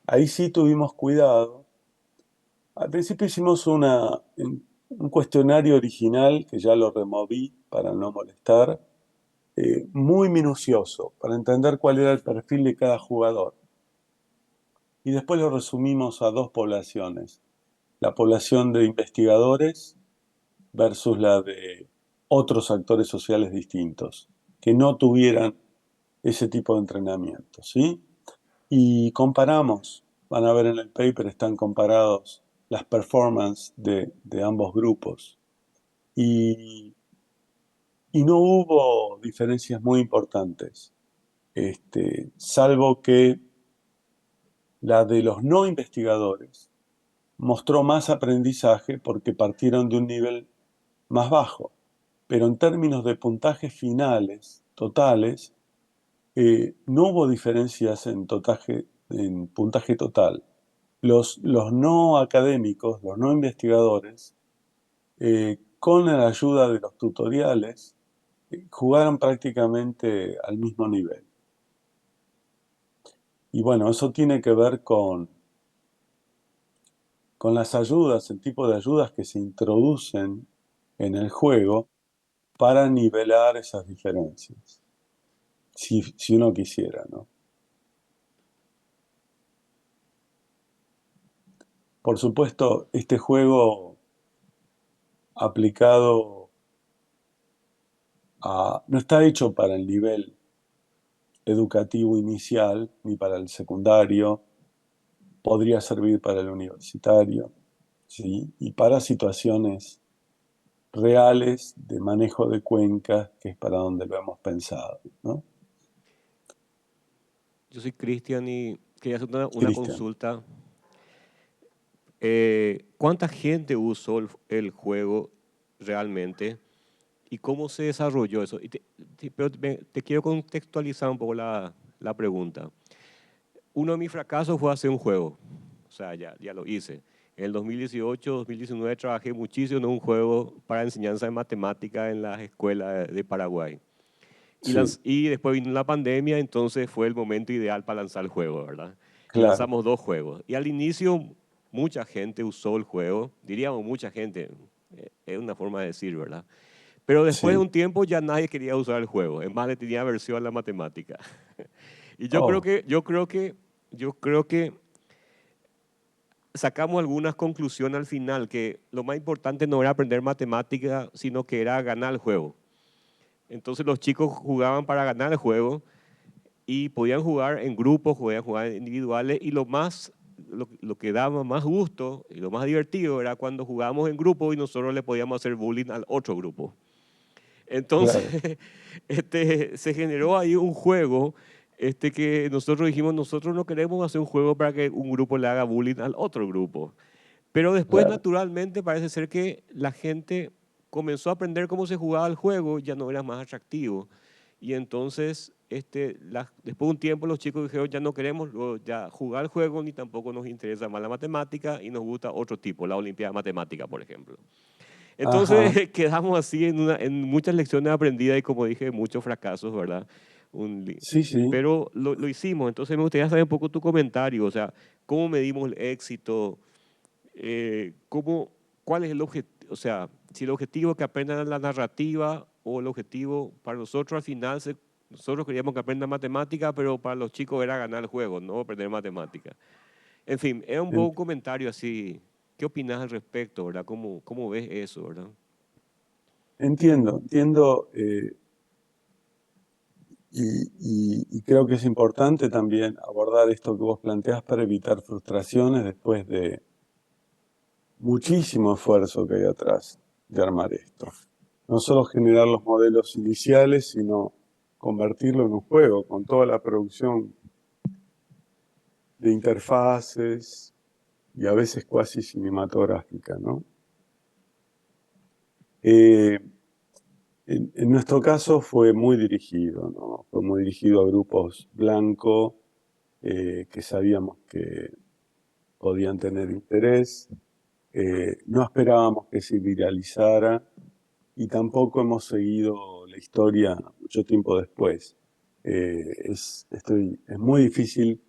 Ahí sí tuvimos cuidado. Al principio hicimos un cuestionario original, que ya lo removí para no molestar, muy minucioso, para entender cuál era el perfil de cada jugador. Y después lo resumimos a dos poblaciones, la población de investigadores versus la de otros actores sociales distintos, que no tuvieran ese tipo de entrenamiento, ¿sí? Y comparamos, van a ver en el paper, están comparados las performances de ambos grupos. Y, y no hubo diferencias muy importantes, salvo que la de los no investigadores mostró más aprendizaje porque partieron de un nivel más bajo. Pero en términos de puntajes finales, totales, no hubo diferencias en puntaje total. Los no académicos, los no investigadores, con la ayuda de los tutoriales, jugaron prácticamente al mismo nivel. Y bueno, eso tiene que ver con las ayudas, el tipo de ayudas que se introducen en el juego para nivelar esas diferencias. si uno quisiera, ¿no? Por supuesto, este juego aplicado no está hecho para el nivel educativo inicial ni para el secundario, podría servir para el universitario, ¿sí? Y para situaciones reales de manejo de cuencas, que es para donde lo hemos pensado, ¿no? Yo soy Cristian y quería hacer una Cristian. consulta. ¿Cuánta gente usó el juego realmente y cómo se desarrolló eso? Pero te quiero contextualizar un poco la pregunta. Uno de mis fracasos fue hacer un juego, o sea, ya lo hice. En el 2018, 2019 trabajé muchísimo en un juego para enseñanza de matemática en las escuelas de Paraguay. Sí, Y después vino la pandemia, entonces fue el momento ideal para lanzar el juego, ¿verdad? Y claro, lanzamos 2 juegos. Y al inicio mucha gente usó el juego, diríamos mucha gente, es una forma de decir, ¿verdad? Pero después de sí. un tiempo ya nadie quería usar el juego, es más, le tenía aversión a la matemática. Y Oh, yo creo que sacamos algunas conclusiones al final, que lo más importante no era aprender matemática, sino que era ganar el juego. Entonces los chicos jugaban para ganar el juego y podían jugar en grupos, podían jugar individuales y lo que daba más gusto y lo más divertido era cuando jugábamos en grupo y nosotros le podíamos hacer bullying al otro grupo. Entonces, claro, se generó ahí un juego que nosotros dijimos, nosotros no queremos hacer un juego para que un grupo le haga bullying al otro grupo. Pero después, claro, naturalmente, parece ser que la gente comenzó a aprender cómo se jugaba el juego, ya no era más atractivo. Y entonces, después de un tiempo, los chicos dijeron, ya no queremos ya jugar el juego, ni tampoco nos interesa más la matemática, y nos gusta otro tipo, la Olimpiada Matemática, por ejemplo. ajá, Entonces, quedamos así en muchas lecciones aprendidas y, como dije, muchos fracasos, ¿verdad? sí, sí, Pero lo hicimos. Entonces, me gustaría saber un poco tu comentario, o sea, ¿cómo medimos el éxito? ¿Cómo, cuál es el objetivo? O sea, si el objetivo es que aprendan la narrativa o el objetivo para nosotros al final, nosotros queríamos que aprendan matemática, pero para los chicos era ganar el juego, no aprender matemática. En fin, era un en- buen comentario así. ¿Qué opinas al respecto, verdad? ¿Cómo ves eso, verdad? entiendo, y creo que es importante también abordar esto que vos planteás para evitar frustraciones después de muchísimo esfuerzo que hay atrás de armar esto. No solo generar los modelos iniciales, sino convertirlo en un juego con toda la producción de interfaces y a veces cuasi cinematográfica, ¿no? Eh, en nuestro caso fue muy dirigido, ¿no? Fue muy dirigido a grupos blancos que sabíamos que podían tener interés. No esperábamos que se viralizara y tampoco hemos seguido la historia mucho tiempo después. Es muy difícil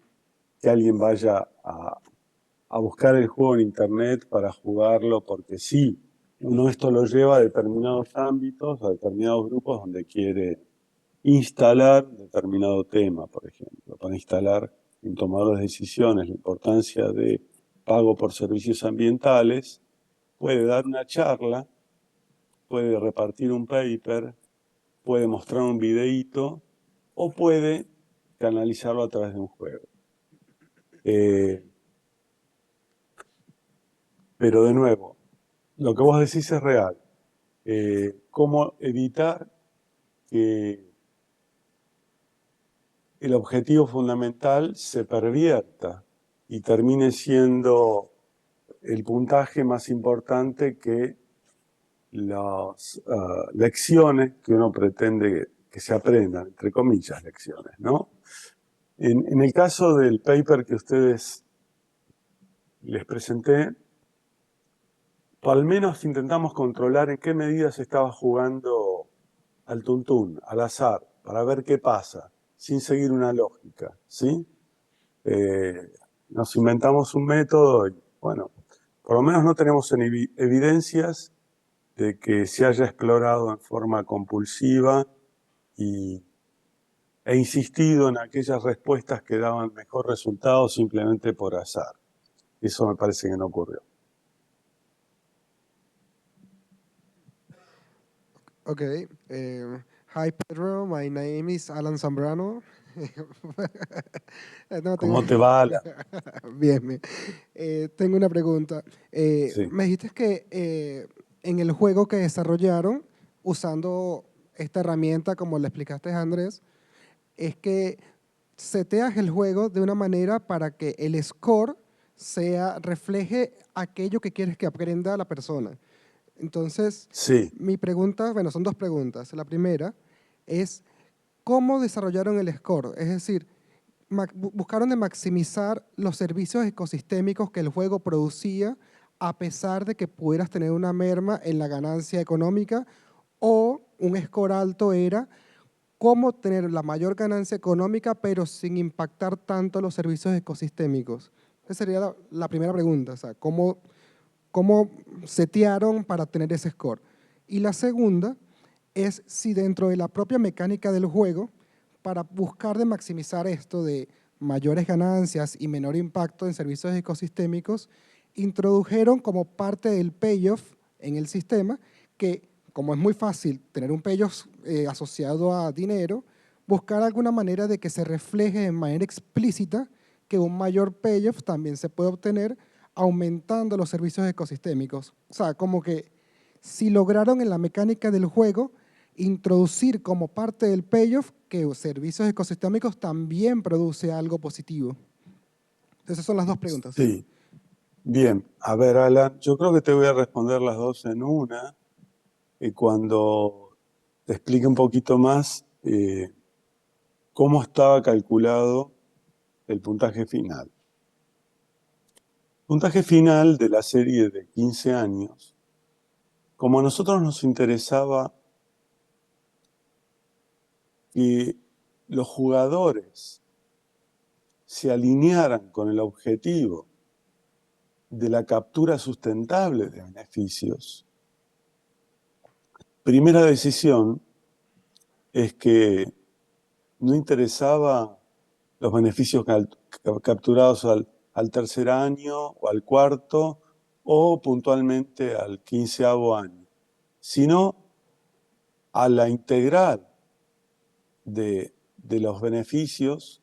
que alguien vaya a buscar el juego en internet para jugarlo, porque sí, uno esto lo lleva a determinados ámbitos, a determinados grupos donde quiere instalar determinado tema, por ejemplo, para instalar en tomadores de decisiones la importancia de pago por servicios ambientales, puede dar una charla, puede repartir un paper, puede mostrar un videíto o puede canalizarlo a través de un juego. Pero de nuevo, lo que vos decís es real. ¿Cómo evitar que el objetivo fundamental se pervierta y termine siendo el puntaje más importante que las lecciones que uno pretende que se aprendan, entre comillas, lecciones, ¿no? En el caso del paper que ustedes les presenté, al menos intentamos controlar en qué medida se estaba jugando al tuntún, al azar, para ver qué pasa, sin seguir una lógica, ¿sí? Nos inventamos un método y, bueno, por lo menos no tenemos evidencias de que se haya explorado en forma compulsiva y he insistido en aquellas respuestas que daban mejor resultado simplemente por azar. Eso me parece que no ocurrió. Okay. Hi, Pedro. My name is Alan Zambrano. No, ¿Cómo te va, Alan? Bien, bien. Tengo una pregunta. Sí. Me dijiste que en el juego que desarrollaron, usando esta herramienta, como le explicaste a Andrés, es que seteas el juego de una manera para que el score refleje aquello que quieres que aprenda la persona. Entonces, Sí. mi pregunta, bueno, son dos preguntas. La primera es, ¿cómo desarrollaron el score? Es decir, buscaron de maximizar los servicios ecosistémicos que el juego producía a pesar de que pudieras tener una merma en la ganancia económica, o un score alto era cómo tener la mayor ganancia económica pero sin impactar tanto los servicios ecosistémicos. Esa sería la primera pregunta, o sea, ¿cómo setearon para tener ese score? Y la segunda es si dentro de la propia mecánica del juego, para buscar de maximizar esto de mayores ganancias y menor impacto en servicios ecosistémicos, introdujeron como parte del payoff en el sistema que, como es muy fácil tener un payoff asociado a dinero, buscar alguna manera de que se refleje de manera explícita que un mayor payoff también se puede obtener aumentando los servicios ecosistémicos. O sea, como que si lograron en la mecánica del juego introducir como parte del payoff que servicios ecosistémicos también produce algo positivo. Esas son las dos preguntas. Sí. Bien. A ver, Alan, yo creo que te voy a responder las dos en una. Y cuando te explique un poquito más cómo estaba calculado el puntaje final. Puntaje final de la serie de 15 años. Como a nosotros nos interesaba que los jugadores se alinearan con el objetivo de la captura sustentable de beneficios, primera decisión es que no interesaba los beneficios capturados al tercer año o al cuarto o puntualmente al 15º año, sino a la integral de los beneficios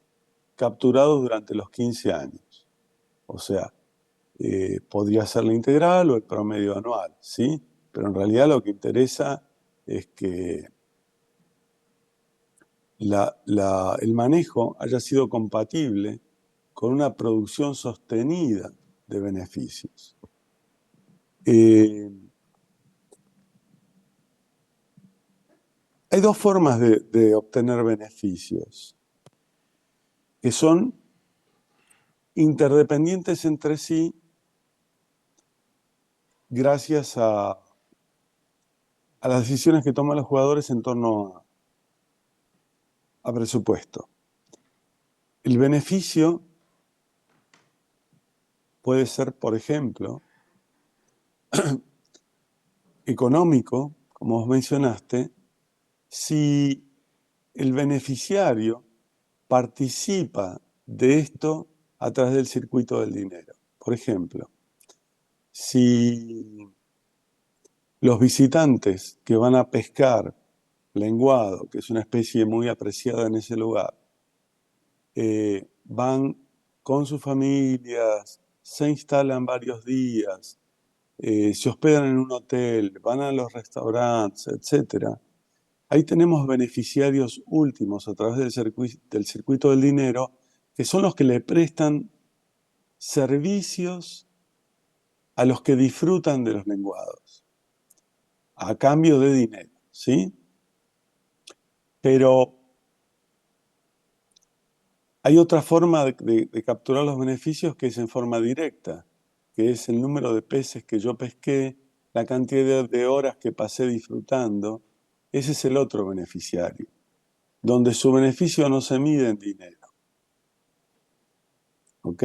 capturados durante los 15 años. O sea, podría ser la integral o el promedio anual, ¿sí? Pero en realidad lo que interesa es que el manejo haya sido compatible con una producción sostenida de beneficios. Hay dos formas de obtener beneficios que son interdependientes entre sí gracias a las decisiones que toman los jugadores en torno a presupuesto. El beneficio puede ser, por ejemplo, económico, como vos mencionaste, si el beneficiario participa de esto a través del circuito del dinero. Por ejemplo, si los visitantes que van a pescar lenguado, que es una especie muy apreciada en ese lugar, van con sus familias, se instalan varios días, se hospedan en un hotel, van a los restaurantes, etc. Ahí tenemos beneficiarios últimos a través del circuito del dinero, que son los que le prestan servicios a los que disfrutan de los lenguados, a cambio de dinero, ¿sí? Pero hay otra forma de capturar los beneficios que es en forma directa, que es el número de peces que yo pesqué, la cantidad de horas que pasé disfrutando. Ese es el otro beneficiario, donde su beneficio no se mide en dinero. ¿Ok?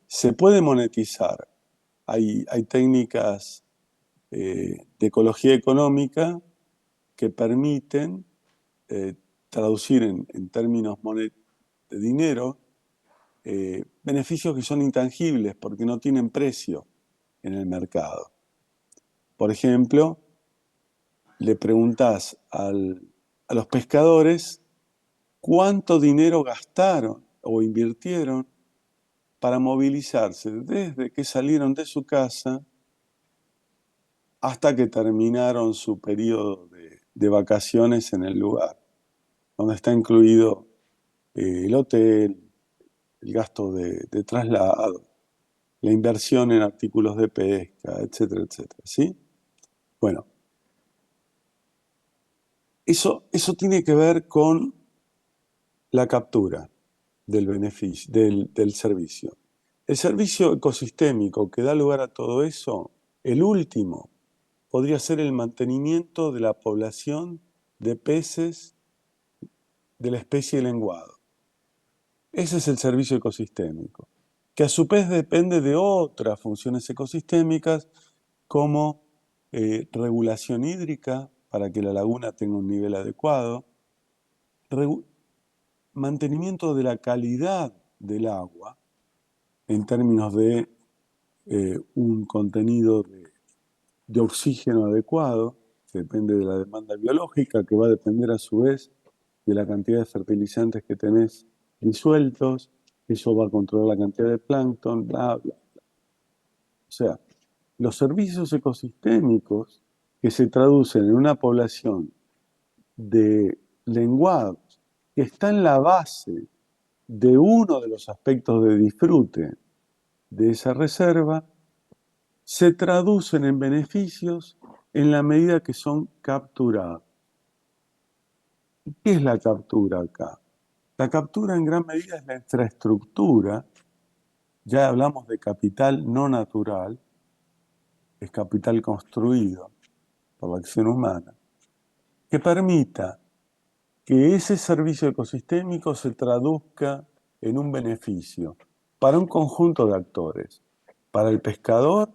Se puede monetizar. Hay técnicas de ecología económica que permiten traducir en términos de dinero, beneficios que son intangibles porque no tienen precio en el mercado. Por ejemplo, le preguntás a los pescadores cuánto dinero gastaron o invirtieron para movilizarse desde que salieron de su casa hasta que terminaron su periodo de vacaciones en el lugar, donde está incluido el hotel, el gasto de traslado, la inversión en artículos de pesca, etcétera, etcétera. ¿Sí? Bueno, eso tiene que ver con la captura del beneficio, del servicio. El servicio ecosistémico que da lugar a todo eso, el último, podría ser el mantenimiento de la población de peces de la especie lenguado. Ese es el servicio ecosistémico, que a su vez depende de otras funciones ecosistémicas como regulación hídrica para que la laguna tenga un nivel adecuado, mantenimiento de la calidad del agua en términos de un contenido de oxígeno adecuado, que depende de la demanda biológica, que va a depender a su vez de la cantidad de fertilizantes que tenés disueltos, eso va a controlar la cantidad de plancton, bla, bla, bla. O sea, los servicios ecosistémicos que se traducen en una población de lenguados que está en la base de uno de los aspectos de disfrute de esa reserva, se traducen en beneficios en la medida que son capturados. ¿Qué es la captura acá? La captura en gran medida es la infraestructura, ya hablamos de capital no natural, es capital construido por la acción humana, que permita que ese servicio ecosistémico se traduzca en un beneficio para un conjunto de actores, para el pescador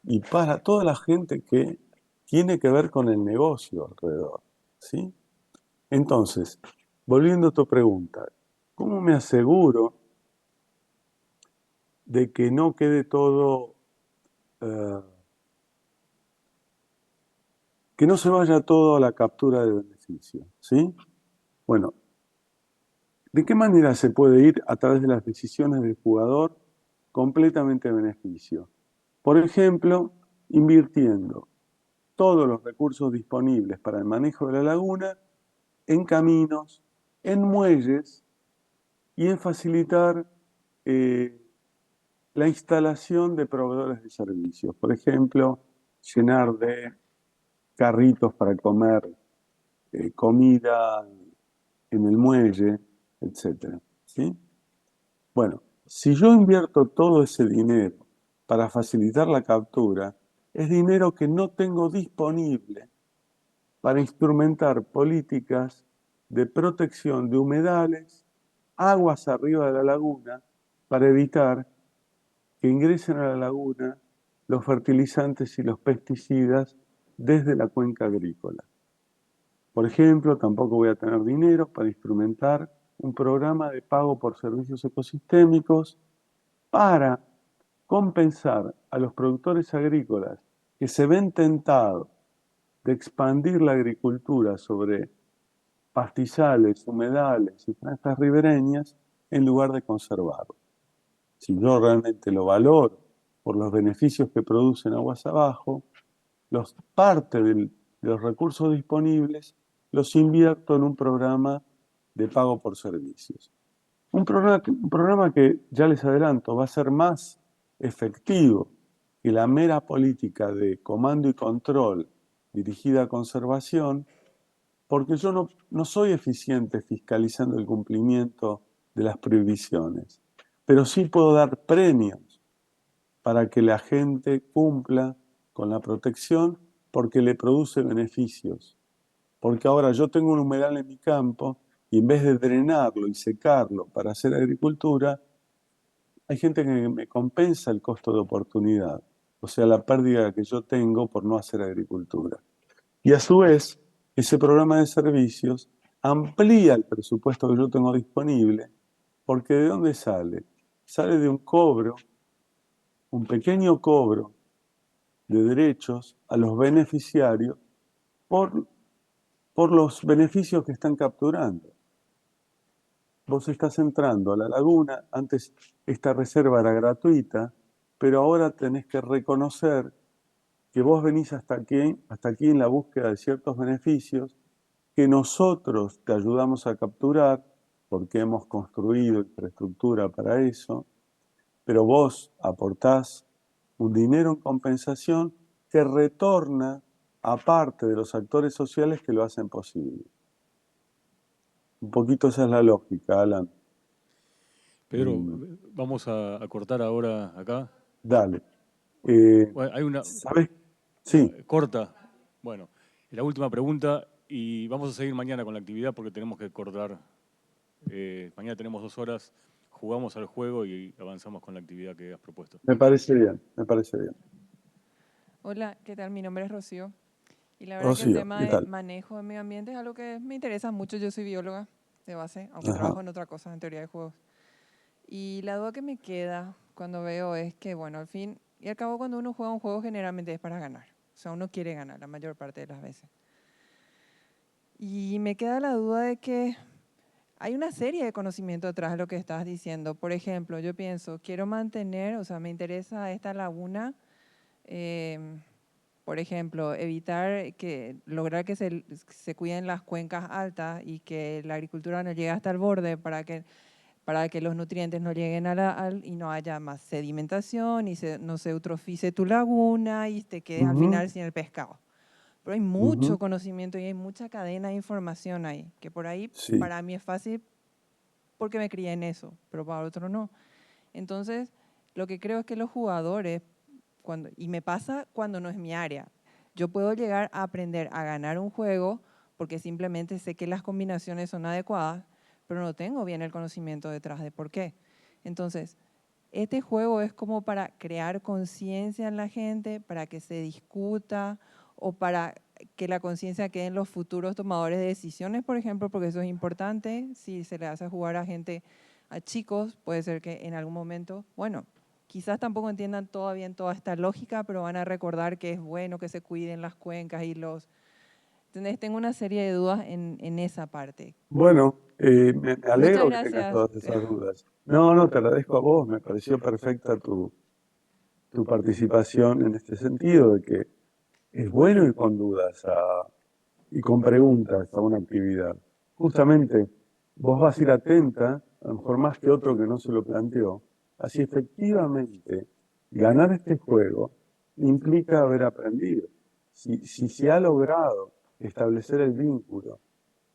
y para toda la gente que tiene que ver con el negocio alrededor, ¿sí? Entonces, volviendo a tu pregunta, ¿cómo me aseguro de que no quede todo, que no se vaya todo a la captura de beneficio, ¿sí? Bueno, ¿de qué manera se puede ir a través de las decisiones del jugador completamente a beneficio? Por ejemplo, invirtiendo todos los recursos disponibles para el manejo de la laguna en caminos, en muelles y en facilitar la instalación de proveedores de servicios. Por ejemplo, llenar de carritos para comer comida en el muelle, etc. ¿Sí? Bueno, si yo invierto todo ese dinero para facilitar la captura, es dinero que no tengo disponible para instrumentar políticas de protección de humedales, aguas arriba de la laguna, para evitar que ingresen a la laguna los fertilizantes y los pesticidas desde la cuenca agrícola. Por ejemplo, tampoco voy a tener dinero para instrumentar un programa de pago por servicios ecosistémicos para compensar a los productores agrícolas que se ven tentados de expandir la agricultura sobre pastizales, humedales y franjas ribereñas en lugar de conservarlo. Si yo realmente lo valoro por los beneficios que producen aguas abajo, parte de los recursos disponibles los invierto en un programa de pago por servicios. Un programa que, ya les adelanto, va a ser más efectivo que la mera política de comando y control dirigida a conservación, porque yo no soy eficiente fiscalizando el cumplimiento de las prohibiciones, pero sí puedo dar premios para que la gente cumpla con la protección porque le produce beneficios. Porque ahora yo tengo un humedal en mi campo y en vez de drenarlo y secarlo para hacer agricultura, hay gente que me compensa el costo de oportunidad, o sea, la pérdida que yo tengo por no hacer agricultura. Y a su vez, ese programa de servicios amplía el presupuesto que yo tengo disponible, porque ¿de dónde sale? Sale de un cobro, un pequeño cobro de derechos a los beneficiarios por los beneficios que están capturando. Vos estás entrando a la laguna, antes esta reserva era gratuita, pero ahora tenés que reconocer que vos venís hasta aquí en la búsqueda de ciertos beneficios que nosotros te ayudamos a capturar porque hemos construido infraestructura para eso, pero vos aportás un dinero en compensación que retorna a parte de los actores sociales que lo hacen posible. Un poquito esa es la lógica, Alan. Pedro, vamos a cortar ahora acá. Dale. Bueno, hay una ¿Sabes? Sí. corta. Bueno, la última pregunta y vamos a seguir mañana con la actividad porque tenemos que cortar. Mañana tenemos 2 horas, jugamos al juego y avanzamos con la actividad que has propuesto. Me parece bien, me parece bien. Hola, ¿qué tal? Mi nombre es Rocío. Y la verdad que el Rocío, tema ¿qué de tal? manejo de medio ambiente es algo que me interesa mucho. Yo soy bióloga de base, aunque Ajá. trabajo en otra cosa, en teoría de juegos. Y la duda que me queda cuando veo es que, bueno, al fin y al cabo cuando uno juega un juego generalmente es para ganar. O sea, uno quiere ganar la mayor parte de las veces. Y me queda la duda de que hay una serie de conocimiento detrás de lo que estás diciendo. Por ejemplo, yo pienso, quiero mantener, o sea, me interesa esta laguna, por ejemplo, lograr que se cuiden las cuencas altas y que la agricultura no llegue hasta el borde para que los nutrientes no lleguen y no haya más sedimentación y no se eutrofice tu laguna y te quedes al final sin el pescado. Pero hay mucho conocimiento y hay mucha cadena de información ahí, que por ahí Sí. para mí es fácil porque me crié en eso, pero para otro no. Entonces, lo que creo es que los jugadores, y me pasa cuando no es mi área, yo puedo llegar a aprender a ganar un juego porque simplemente sé que las combinaciones son adecuadas, pero no tengo bien el conocimiento detrás de por qué. Entonces, este juego es como para crear conciencia en la gente, para que se discuta o para que la conciencia quede en los futuros tomadores de decisiones, por ejemplo, porque eso es importante. Si se le hace jugar a chicos, puede ser que en algún momento, bueno, quizás tampoco entiendan todavía toda esta lógica, pero van a recordar que es bueno que se cuiden las cuencas y los... ¿Entendés? Tengo una serie de dudas en esa parte. Bueno, me alegro Muchas que tengas gracias. todas esas dudas. No, te agradezco a vos, me pareció perfecta tu participación en este sentido, de que es bueno ir con dudas y con preguntas a una actividad. Justamente, vos vas a ir atenta, a lo mejor más que otro que no se lo planteó, así efectivamente ganar este juego implica haber aprendido. Si se ha logrado establecer el vínculo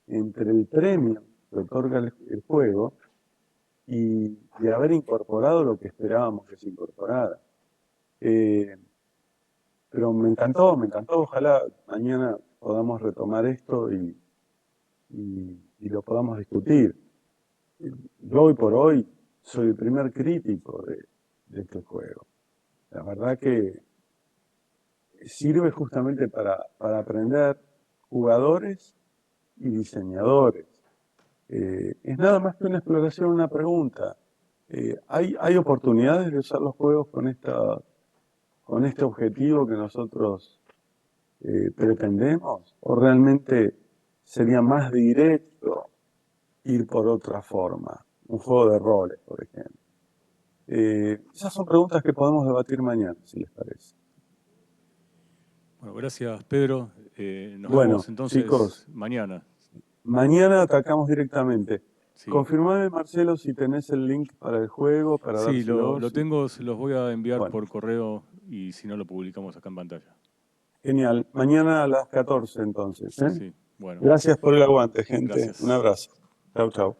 entre el premio que otorga el juego y haber incorporado lo que esperábamos que se incorporara. Pero me encantó, ojalá mañana podamos retomar esto y lo podamos discutir. Yo hoy por hoy soy el primer crítico de este juego. La verdad que sirve justamente para aprender jugadores y diseñadores. Es nada más que una exploración, una pregunta. ¿Hay oportunidades de usar los juegos con este objetivo que nosotros pretendemos? ¿O realmente sería más directo ir por otra forma? Un juego de roles, por ejemplo. Esas son preguntas que podemos debatir mañana, si les parece. Bueno, gracias, Pedro. Nos Bueno, vemos entonces chicos, mañana. mañana atacamos directamente. Sí. Confirmame, Marcelo, si tenés el link para el juego, para Sí, dárselo. lo tengo, se los voy a enviar Bueno. por correo y si no lo publicamos acá en pantalla. Genial. Mañana a las 14 entonces. Sí, bueno. Gracias por el aguante, gente. Gracias. Un abrazo. Chau, chau.